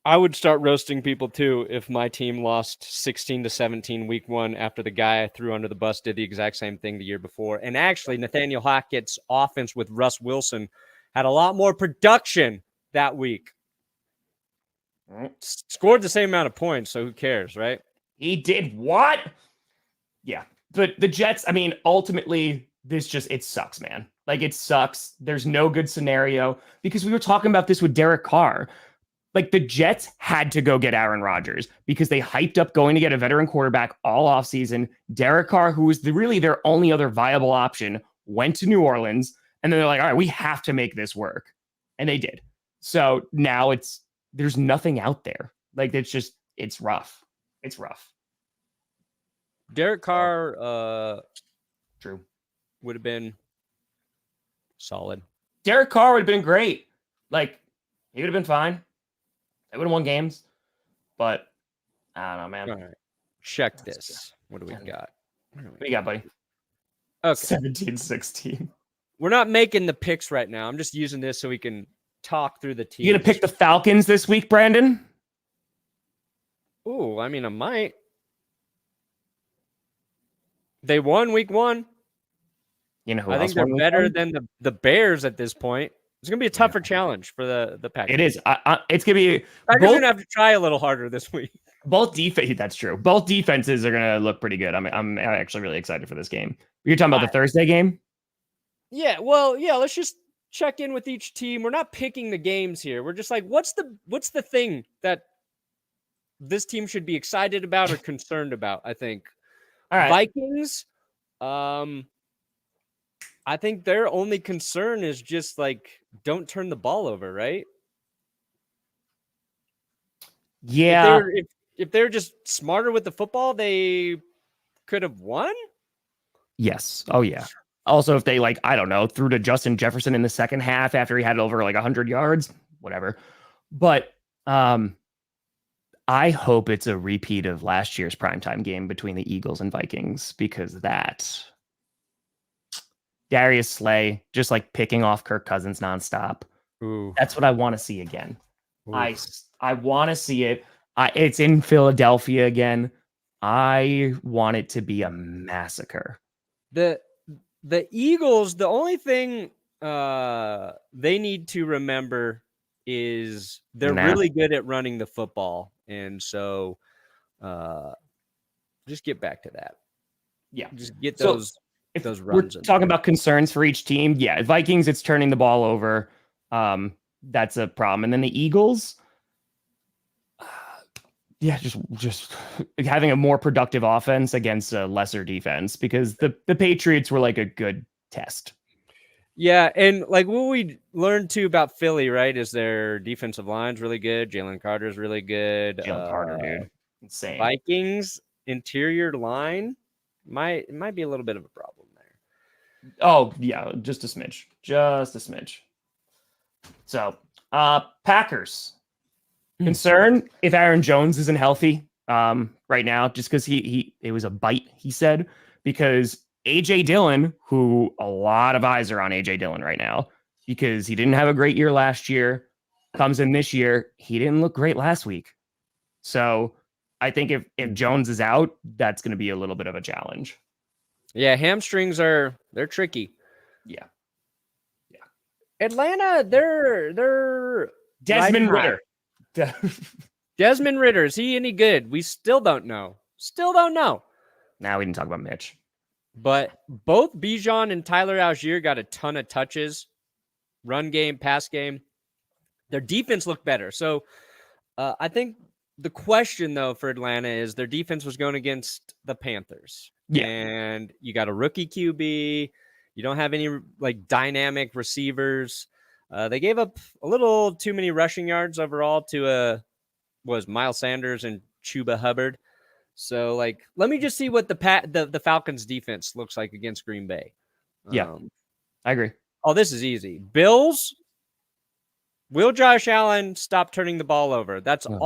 I would start roasting people too if my team lost 16-17 week 1 after the guy I threw under the bus did the exact same thing the year before. And actually, Nathaniel Hackett's offense with Russ Wilson had a lot more production that week. Scored the same amount of points, so who cares, right? He did what? Yeah. But the Jets, I mean, ultimately, it sucks, man. Like, it sucks. There's no good scenario, because we were talking about this with Derek Carr. Like, the Jets had to go get Aaron Rodgers because they hyped up going to get a veteran quarterback all offseason. Derek Carr, who was really their only other viable option, went to New Orleans, and then they're like, all right, we have to make this work. And they did. So now there's nothing out there. Like, it's rough. It's rough. Derek Carr, true, would have been solid. Derek Carr would have been great. Like, he would have been fine. They would have won games, but I don't know, man. All right. Check this. What do we got? What do you got, buddy? Okay. 17-16. We're not making the picks right now. I'm just using this so we can talk through the team. You gonna pick the Falcons this week, Brandon? Ooh, I mean, I might. They won week 1. You know who I else think they're better than the Bears at this point. It's going to be a tougher challenge for the Packers. It is. It's going to be... Packers are going to have to try a little harder this week. That's true. Both defenses are going to look pretty good. I'm actually really excited for this game. You're talking about the Thursday game? Yeah, well, yeah, let's just check in with each team. We're not picking the games here. We're just like, what's the thing that this team should be excited about or concerned about, I think. All right. Vikings, I think their only concern is just like, don't turn the ball over, right? Yeah. If they're just smarter with the football, they could have won. Yes. Oh, yeah. Also, if they, like, I don't know, threw to Justin Jefferson in the second half after he had over like 100 yards, whatever. But I hope it's a repeat of last year's primetime game between the Eagles and Vikings, because Darius Slay just like picking off Kirk Cousins nonstop. Ooh. That's what I want to see again. Ooh. I want to see it. It's in Philadelphia again. I want it to be a massacre. The Eagles, the only thing they need to remember is they're really good at running the football. And so Just get back to that. Yeah. Just get those runs. We're talking about concerns for each team. Yeah, Vikings, it's turning the ball over. That's a problem. And then the Eagles, just having a more productive offense against a lesser defense, because the Patriots were like a good test. Yeah, and like what we learned too about Philly, right, is their defensive line's really good. Jalen Carter's really good. Jalen Carter, dude, insane. Vikings interior line might be a little bit of a problem there. Oh yeah, just a smidge. So, Packers. Concern if Aaron Jones isn't healthy right now, just because it was a bite, he said, because AJ Dillon, who a lot of eyes are on AJ Dillon right now, because he didn't have a great year last year, comes in this year, he didn't look great last week. So I think if Jones is out, that's going to be a little bit of a challenge. Yeah, hamstrings they're tricky. Yeah. Atlanta, they're Desmond Ridder. Desmond Ridder, is he any good? We still don't know. Now we didn't talk about Mitch. But both Bijan and Tyler Algier got a ton of touches, run game, pass game. Their defense looked better. So I think the question, though, for Atlanta is their defense was going against the Panthers. Yeah. And you got a rookie QB. You don't have any like dynamic receivers. They gave up a little too many rushing yards overall to Miles Sanders and Chuba Hubbard. So, like, let me just see what the Falcons defense looks like against Green Bay. Yeah, I agree. Oh, this is easy. Bills. Will Josh Allen stop turning the ball over? That's the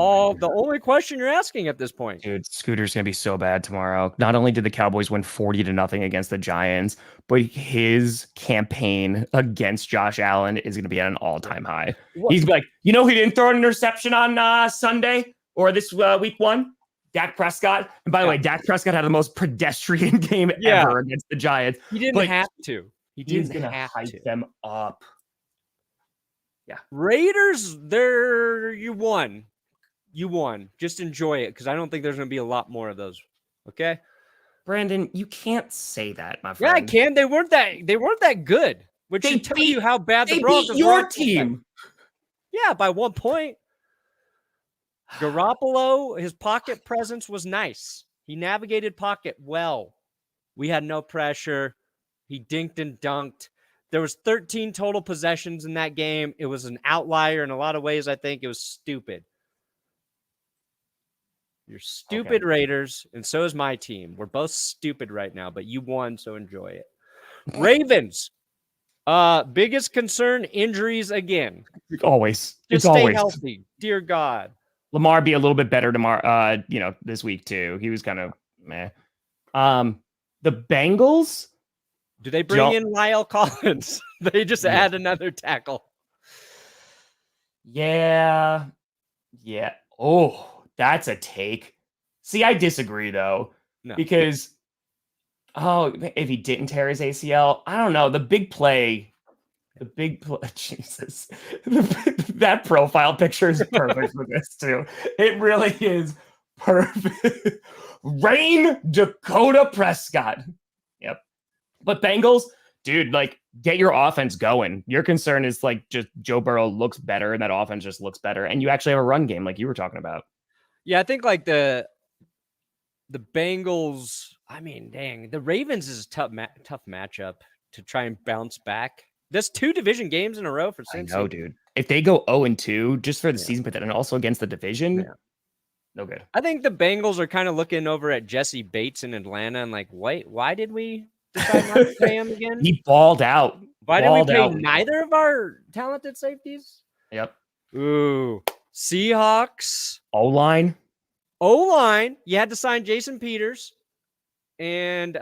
only question you're asking at this point. Dude, Scooter's going to be so bad tomorrow. Not only did the Cowboys win 40-0 against the Giants, but his campaign against Josh Allen is going to be at an all-time high. What? He's like, he didn't throw an interception on Sunday or this week 1? Dak Prescott. And by the way, Dak Prescott had the most pedestrian game ever against the Giants. He didn't have to. He's going to hype them up. Yeah. Raiders, you won. Just enjoy it, because I don't think there's going to be a lot more of those. Okay? Brandon, you can't say that, my friend. Yeah, I can. They weren't that good. Which should tell you how bad the Broncos beat your team. Yeah, by 1 point. Garoppolo, his pocket presence was nice. He navigated pocket well. We had no pressure. He dinked and dunked. There was 13 total possessions in that game. It was an outlier in a lot of ways. I think it was stupid. You're stupid, Raiders, and so is my team. We're both stupid right now, but you won, so enjoy it. Ravens. Biggest concern, injuries again. Always. Just stay healthy. Dear God. Lamar be a little bit better tomorrow, this week too. He was kind of meh. The Bengals. Do they bring in Lyle Collins? They just add another tackle. Yeah. Oh, that's a take. See, I disagree though. No. Because if he didn't tear his ACL, I don't know. The big play, Jesus. That profile picture is perfect for this too. It really is perfect. Rain Dakota Prescott. Yep. But Bengals, dude, like, get your offense going. Your concern is like just Joe Burrow looks better and that offense just looks better. And you actually have a run game like you were talking about. Yeah, I think like the Bengals, I mean, dang, the Ravens is a tough matchup to try and bounce back. There's 2 division games in a row for Cincy. I know, dude. If they go 0-2 just for the season, but then also against the division, no good. I think the Bengals are kind of looking over at Jesse Bates in Atlanta and like, wait, why did we decide not to pay him again? He balled out. Why did we pay neither of our talented safeties? Yep. Ooh. Seahawks. O-line. You had to sign Jason Peters. And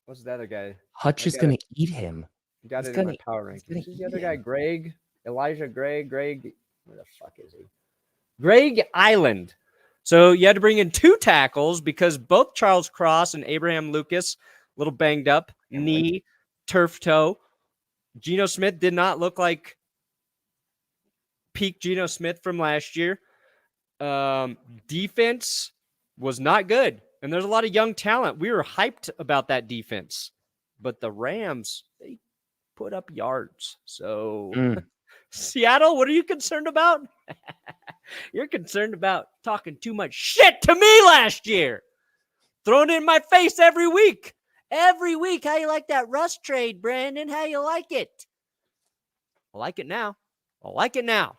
what's the other guy? Hutch is going to eat him. Got it in my power rankings. Who's the other guy? Elijah Greg. Where the fuck is he? Greg Island. So you had to bring in 2 tackles because both Charles Cross and Abraham Lucas, a little banged up, knee, turf toe. Geno Smith did not look like peak Geno Smith from last year. Defense, was not good. And there's a lot of young talent. We were hyped about that defense. But the Rams, they put up yards. So, Seattle, what are you concerned about? You're concerned about talking too much shit to me last year. Throwing it in my face every week. Every week. How you like that Russ trade, Brandon? How you like it? I like it now. I like it now.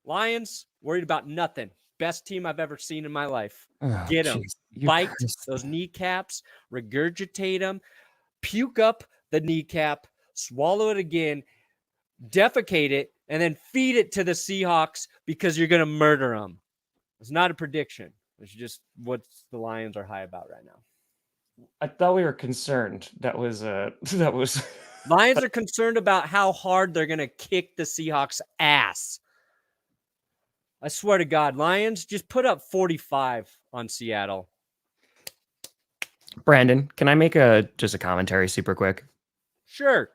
Lions, worried about nothing. Best team I've ever seen in my life. Oh, get them. Bite those kneecaps. Regurgitate them. Puke up the kneecap. Swallow it again. Defecate it. And then feed it to the Seahawks because you're going to murder them. It's not a prediction. It's just what the Lions are high about right now. I thought we were concerned. That was Lions are concerned about how hard they're going to kick the Seahawks' ass. I swear to God, Lions, just put up 45 on Seattle. Brandon, can I make just a commentary super quick? Sure.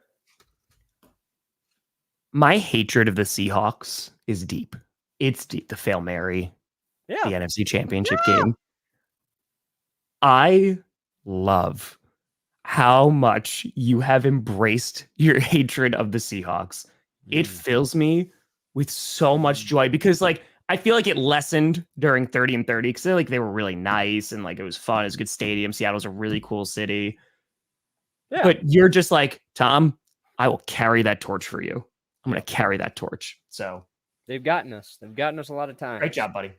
My hatred of the Seahawks is deep. It's deep. The Fail Mary. Yeah. The NFC Championship game. I love how much you have embraced your hatred of the Seahawks. It fills me with so much joy because, like, I feel like it lessened during 30 and 30 because like they were really nice and like it was fun. It was a good stadium. Seattle's a really cool city. Yeah. But you're just like, Tom, I will carry that torch for you. I'm going to carry that torch. So they've gotten us. They've gotten us a lot of times. Great job, buddy.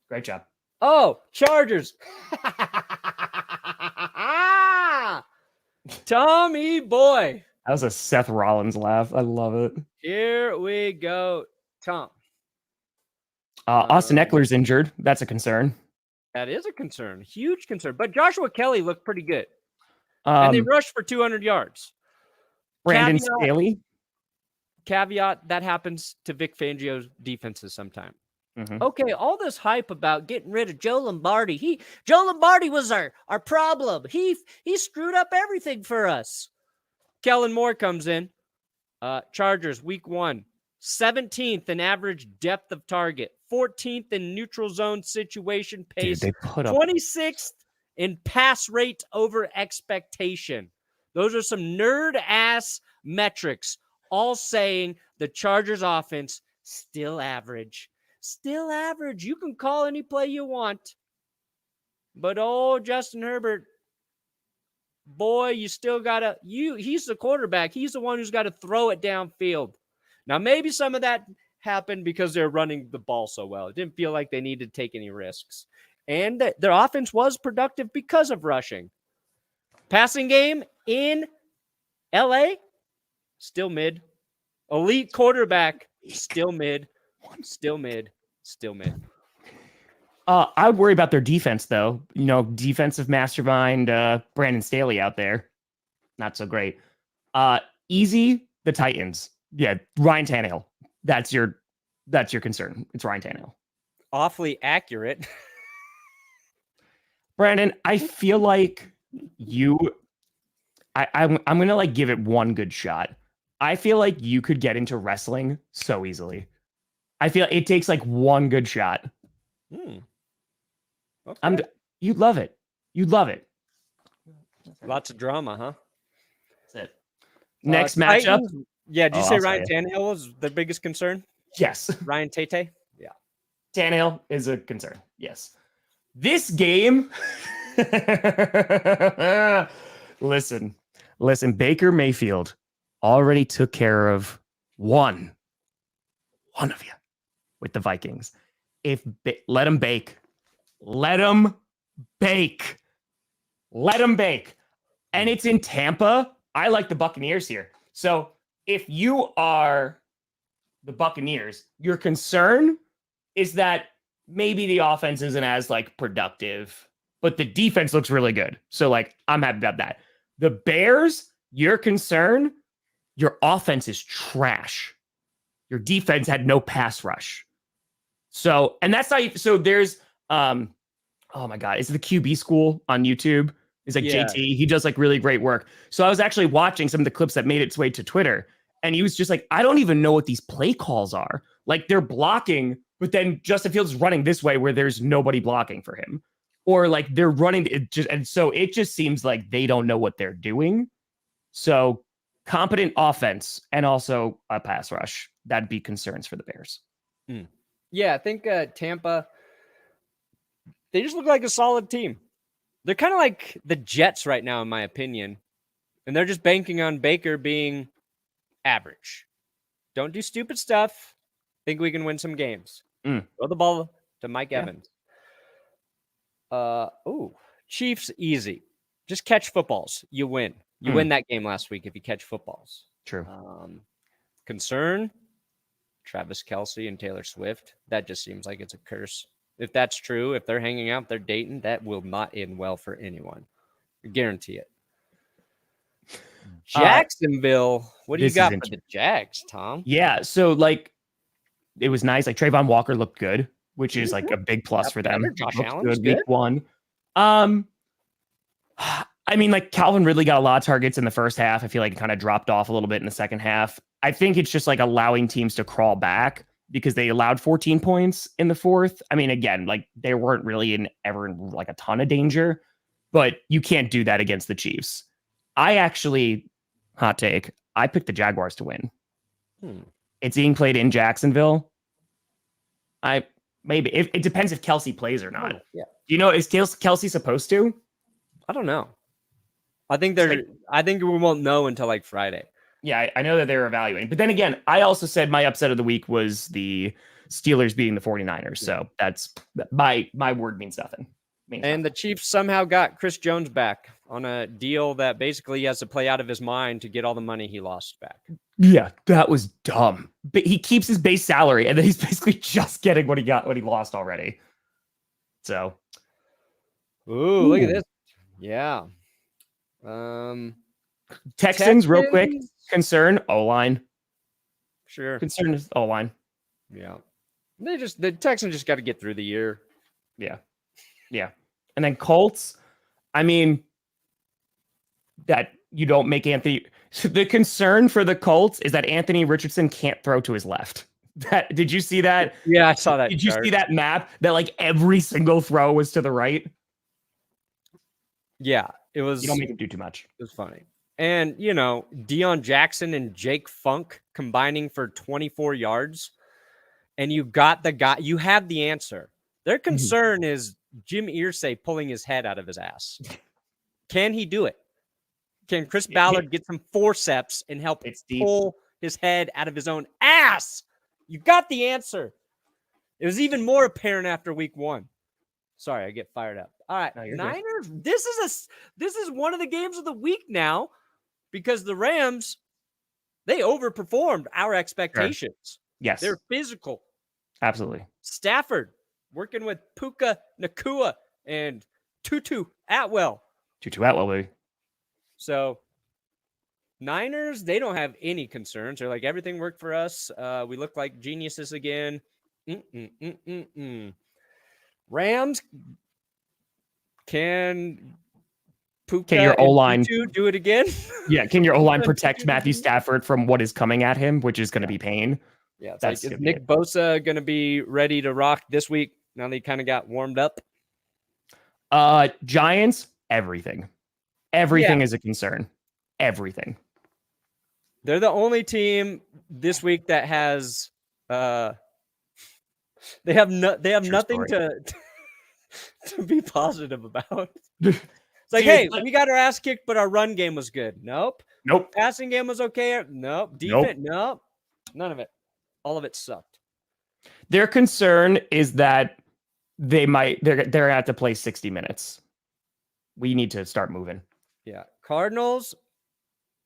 Great job. Oh, Chargers. Tommy boy. That was a Seth Rollins laugh. I love it. Here we go, Tom. Austin Eckler's injured. That's a concern. That is a concern. Huge concern. But Joshua Kelly looked pretty good. And they rushed for 200 yards. Brandon Staley. Caveat, that happens to Vic Fangio's defenses sometime. Okay, all this hype about getting rid of Joe Lombardi. Joe Lombardi was our problem. He screwed up everything for us. Kellen Moore comes in. Chargers, week 1. 17th in average depth of target. 14th in neutral zone situation pace. Dude, they put up 26th in pass rate over expectation. Those are some nerd-ass metrics, all saying the Chargers offense still average. Still average. You can call any play you want. But Justin Herbert, boy, you still gotta he's the quarterback. He's the one who's got to throw it downfield. Now, maybe some of that happened because they're running the ball so well. It didn't feel like they needed to take any risks. And their offense was productive because of rushing. Passing game in LA, still mid. Elite quarterback, still mid. Still mid. I would worry about their defense, though. You know, defensive mastermind, Brandon Staley out there. Not so great. Easy, the Titans. Yeah, Ryan Tannehill. That's your concern. It's Ryan Tannehill. Awfully accurate. Brandon, I feel like I'm gonna like give it one good shot. I feel like you could get into wrestling so easily. I feel it takes like one good shot. Okay. You'd love it. Lots of drama, huh? That's it. Next matchup. Yeah, did you say Ryan Tannehill was the biggest concern? Yes. Ryan Tate? Yeah. Tannehill is a concern. Yes. This game. Listen. Baker Mayfield already took care of one of you with the Vikings. Let him bake. And it's in Tampa. I like the Buccaneers here. So if you are the Buccaneers, your concern is that maybe the offense isn't as like productive, but the defense looks really good. So like, I'm happy about that. The Bears, your concern, your offense is trash. Your defense had no pass rush. So, and that's not, so there's, oh my God, it's the QB school on YouTube. He's like JT. He does like really great work. So I was actually watching some of the clips that made its way to Twitter, and he was just like, I don't even know what these play calls are. Like they're blocking, but then Justin Fields is running this way where there's nobody blocking for him. or like they're running it just, and so it just seems like they don't know what they're doing. So competent offense and also a pass rush, that'd be concerns for the Bears. Yeah, I think Tampa, they just look like a solid team. They're kind of like the Jets right now, in my opinion. And they're just banking on Baker being average. Don't do stupid stuff. Think we can win some games. Throw the ball to Mike Evans. Chiefs, easy. Just catch footballs. You win. You win that game last week if you catch footballs. True. Concern, Travis Kelce and Taylor Swift. That just seems like it's a curse. If that's true, if they're hanging out, they're dating, that will not end well for anyone. I guarantee it. Jacksonville. What do you got for the Jags, Tom? Yeah, so like it was nice. Like Trayvon Walker looked good, which is like a big plus for them. Josh Looked Allen was good week 1. I mean, like Calvin Ridley got a lot of targets in the first half. I feel like it kind of dropped off a little bit in the second half. I think it's just like allowing teams to crawl back because they allowed 14 points in the fourth. I mean, again, like they weren't really ever in like a ton of danger, but you can't do that against the Chiefs. I actually, hot take, I picked the Jaguars to win. It's being played in Jacksonville. Maybe it depends if Kelce plays or not. Yeah. You know, is Kelce supposed to? I don't know. I think we won't know until like Friday. Yeah, I know that they're evaluating. But then again, I also said my upset of the week was the Steelers beating the 49ers. So that's my word means nothing. The Chiefs somehow got Chris Jones back on a deal that basically he has to play out of his mind to get all the money he lost back. Yeah, that was dumb. But he keeps his base salary and then he's basically just getting what he lost already. So. Ooh. Look at this. Yeah. Texans, real quick. Concern, O-line. Sure. Concern is O-line. Yeah. The Texans just got to get through the year. Yeah. Yeah. And then Colts, I mean, that you don't make Anthony. The concern for the Colts is that Anthony Richardson can't throw to his left. Did you see that? Yeah, I saw that. Did you see that map that like every single throw was to the right? Yeah, it was. You don't make him do too much. It was funny. And, you know, Deion Jackson and Jake Funk combining for 24 yards. And you got the guy. You have the answer. Their concern is Jim Irsay pulling his head out of his ass. Can he do it? Can Chris Ballard get some forceps and help pull his head out of his own ass? You got the answer. It was even more apparent after week 1. Sorry, I get fired up. All right, Niners. Good. This is one of the games of the week now because the Rams, they overperformed our expectations. Sure. Yes, they're physical. Absolutely. Stafford working with Puka Nacua and Tutu Atwell. Baby. So Niners, they don't have any concerns. They're like, everything worked for us. We look like geniuses again. Rams, can your O-line do it again? Yeah, can your O-line protect Matthew Stafford from what is coming at him, which is going to be pain? Yeah, is Nick Bosa going to be ready to rock this week now that he kind of got warmed up? Giants, everything. Everything is a concern. Everything. They're the only team this week that has they have nothing to be positive about. It's like, hey, we got our ass kicked, but our run game was good. Nope. Passing game was okay. Nope. Defense, nope. None of it. All of it sucked. Their concern is that they're gonna have to play 60 minutes. We need to start moving. Yeah. Cardinals,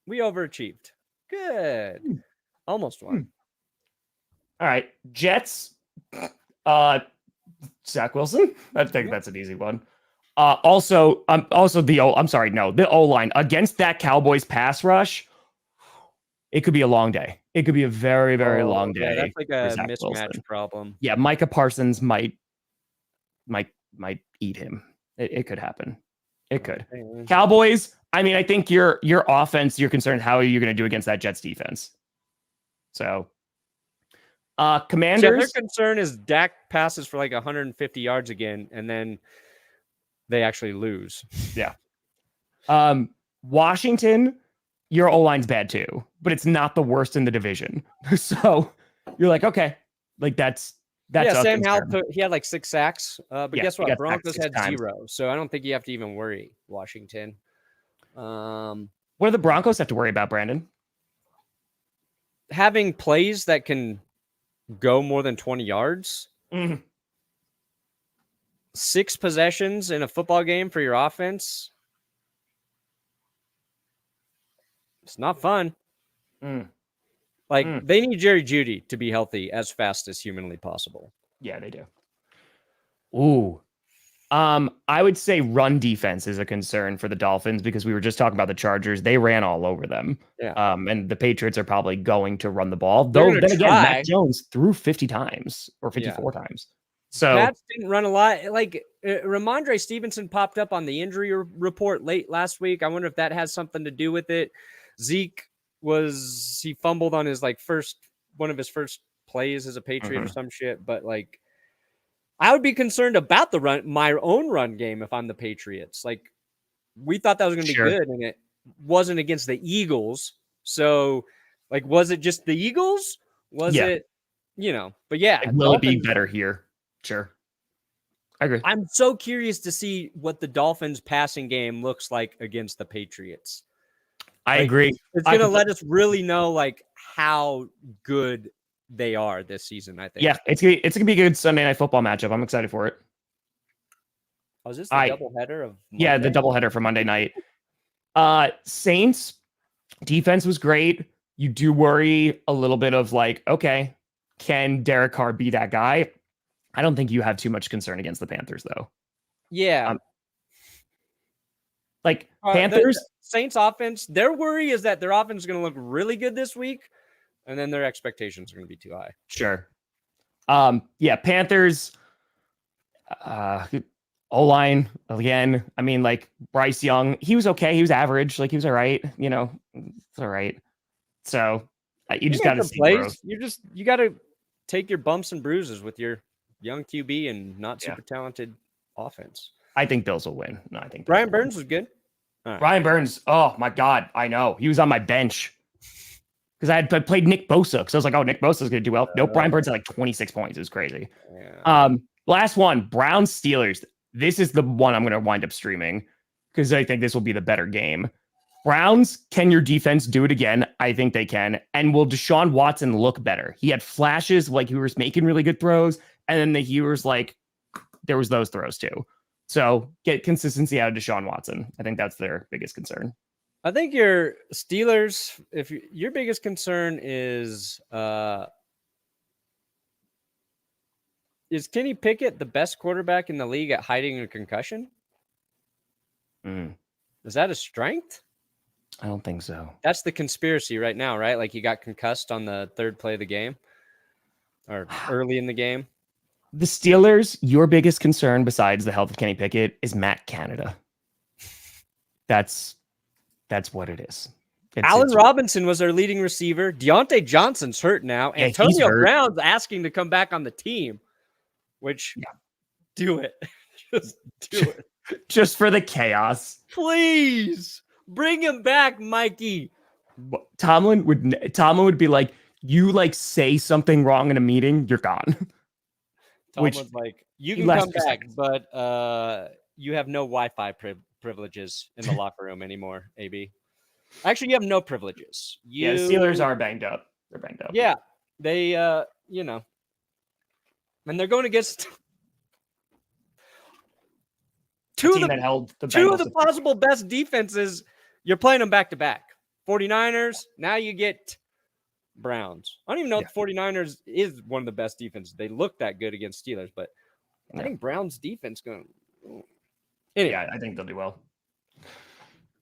we overachieved. Good. Almost won. All right. Jets, Zach Wilson. I think that's an easy one. The O-line against that Cowboys pass rush. It could be a long day. It could be a very, very long day. Yeah, that's like a mismatch problem. Yeah, Micah Parsons might eat him. It could happen. It could. Cowboys, I mean, I think your offense, you're concerned how are you going to do against that Jets defense? So, Commanders. Their concern is Dak passes for like 150 yards again, and then they actually lose. Yeah. Washington, your O-line's bad too, but it's not the worst in the division. So you're like, okay, like that's Sam Howell he had like 6 sacks. But guess what? Broncos had times. 0. So I don't think you have to even worry, Washington. What do the Broncos have to worry about, Brandon? Having plays that can go more than 20 yards. 6 possessions in a football game for your offense. It's not fun. They need Jerry Jeudy to be healthy as fast as humanly possible. Yeah, they do. Ooh. I would say run defense is a concern for the Dolphins because we were just talking about the Chargers. They ran all over them. Yeah. And the Patriots are probably going to run the ball. Though then again, Mac Jones threw 50 times or 54 times. So Pats didn't run a lot. Like Ramondre Stevenson popped up on the injury report late last week. I wonder if that has something to do with it. Zeke he fumbled on his one of his first plays as a Patriot or some shit. But like, I would be concerned about my own run game if I'm the Patriots. Like, we thought that was going to be good, and it wasn't against the Eagles. So, like, was it just the Eagles? Was it, but yeah. Like, will it be better here? Sure. I agree. I'm so curious to see what the Dolphins passing game looks like against the Patriots. I agree. It's going to let us really know, like, how good they are this season, I think. Yeah, it's gonna be a good Sunday Night Football matchup. I'm excited for it. Oh, is this the doubleheader of Monday? Yeah, the doubleheader for Monday night. Saints defense was great. You do worry a little bit of like, okay, can Derek Carr be that guy? I don't think you have too much concern against the Panthers, though. Yeah. Panthers, the Saints offense, their worry is that their offense is going to look really good this week, and then their expectations are going to be too high. Sure. Panthers, O-line, again, I mean, like, Bryce Young, he was okay. He was average. Like, he was all right. It's all right. So, you just got to see growth. You got to take your bumps and bruises with your young QB and not super talented offense. I think Bills will win. No, I think Brian Burns was good. Right. Brian Burns, oh my God, I know. He was on my bench because I played Nick Bosa because I was like, oh, Nick Bosa's going to do well. Nope, Brian Burns had like 26 points. It was crazy. Yeah. Last one, Browns Steelers. This is the one I'm going to wind up streaming because I think this will be the better game. Browns, can your defense do it again? I think they can. And will Deshaun Watson look better? He had flashes like he was making really good throws. And then he was like, there was those throws too. So get consistency out of Deshaun Watson. I think that's their biggest concern. I think your Steelers, your biggest concern is Kenny Pickett the best quarterback in the league at hiding a concussion? Is that a strength? I don't think so. That's the conspiracy right now, right? Like he got concussed on the third play of the game or early in the game. The Steelers, your biggest concern besides the health of Kenny Pickett is Matt Canada. That's what it is. Allen Robinson was their leading receiver. Deontay Johnson's hurt now. Yeah, Antonio Brown's asking to come back on the team, which do it. Just do it. Just for the chaos. Please bring him back, Mikey. Tomlin would be like, you like say something wrong in a meeting, you're gone. Tomlin's like, you can come back, but you have no Wi-Fi privileges in the locker room anymore, AB. Actually, you have no privileges. The Steelers are banged up. They're banged up. Yeah, they, and they're going against two of the possible best defenses. You're playing them back to back. 49ers. Now you get Browns. I don't even know if the 49ers is one of the best defenses. They look that good against Steelers, but I think Browns defense going. Anyway. Yeah, I think they'll do well.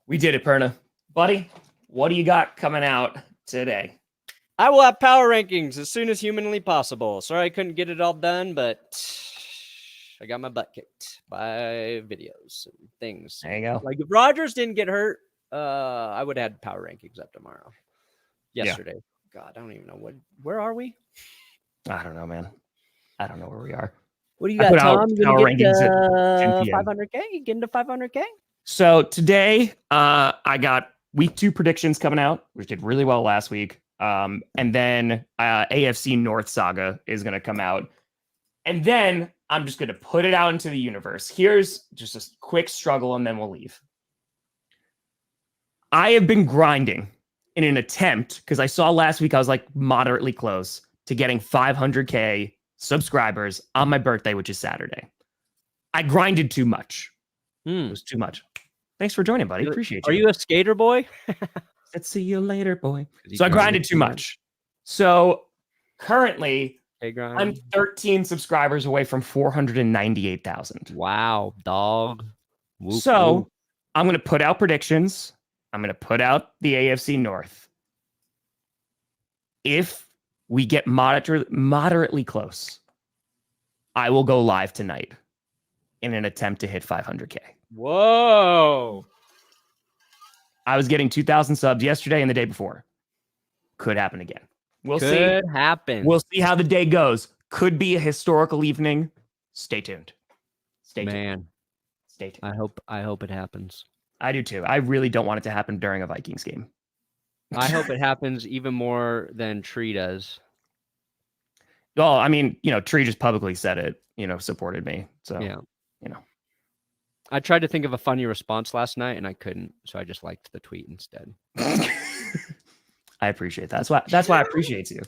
We did it, Perna. Buddy, what do you got coming out today? I will have power rankings as soon as humanly possible. Sorry I couldn't get it all done, but I got my butt kicked by videos and things. There you go. Like if Rodgers didn't get hurt, I would have had power rankings up tomorrow. Yesterday. Yeah. God, I don't even know where are we? I don't know, man. I don't know where we are. What do you got, Tom? You power gonna get rankings at 10 p.m. 500K? You getting to 500K? So today, I got week 2 predictions coming out, which did really well last week. And then AFC North saga is going to come out. And then I'm just going to put it out into the universe. Here's just a quick struggle, and then we'll leave. I have been grinding in an attempt, because I saw last week I was like moderately close to getting 500K subscribers on my birthday, which is Saturday. I grinded too much. It was too much. Thanks for joining, buddy. Appreciate you. Are you a skater boy? Let's see you later, boy. So I grinded too much. So currently, I'm 13 subscribers away from 498,000. Wow, dog. Whoop, so whoop. I'm going to put out predictions. I'm going to put out the AFC North. If we get moderately close, I will go live tonight in an attempt to hit 500K. Whoa. I was getting 2,000 subs yesterday and the day before. Could happen again. We'll see. Could happen. We'll see how the day goes. Could be a historical evening. Stay tuned. Stay tuned. I hope it happens. I do too. I really don't want it to happen during a Vikings game. I hope it happens even more than Tree does. Well, I mean, Tree just publicly said it, supported me. So, yeah. I tried to think of a funny response last night and I couldn't. So I just liked the tweet instead. I appreciate that. That's why I appreciate you.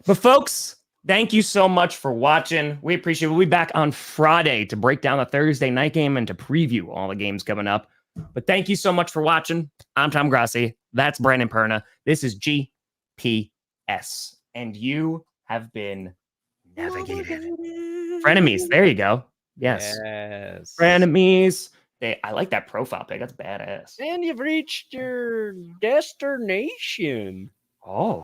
But folks, thank you so much for watching. We appreciate it. We'll be back on Friday to break down the Thursday night game and to preview all the games coming up. But thank you so much for watching. I'm Tom Grossi. That's Brandon Perna. This is GPS. And you have been navigated. Frenemies. There you go. Yes. Frenemies. I like that profile pic. That's badass. And you've reached your destination. Oh.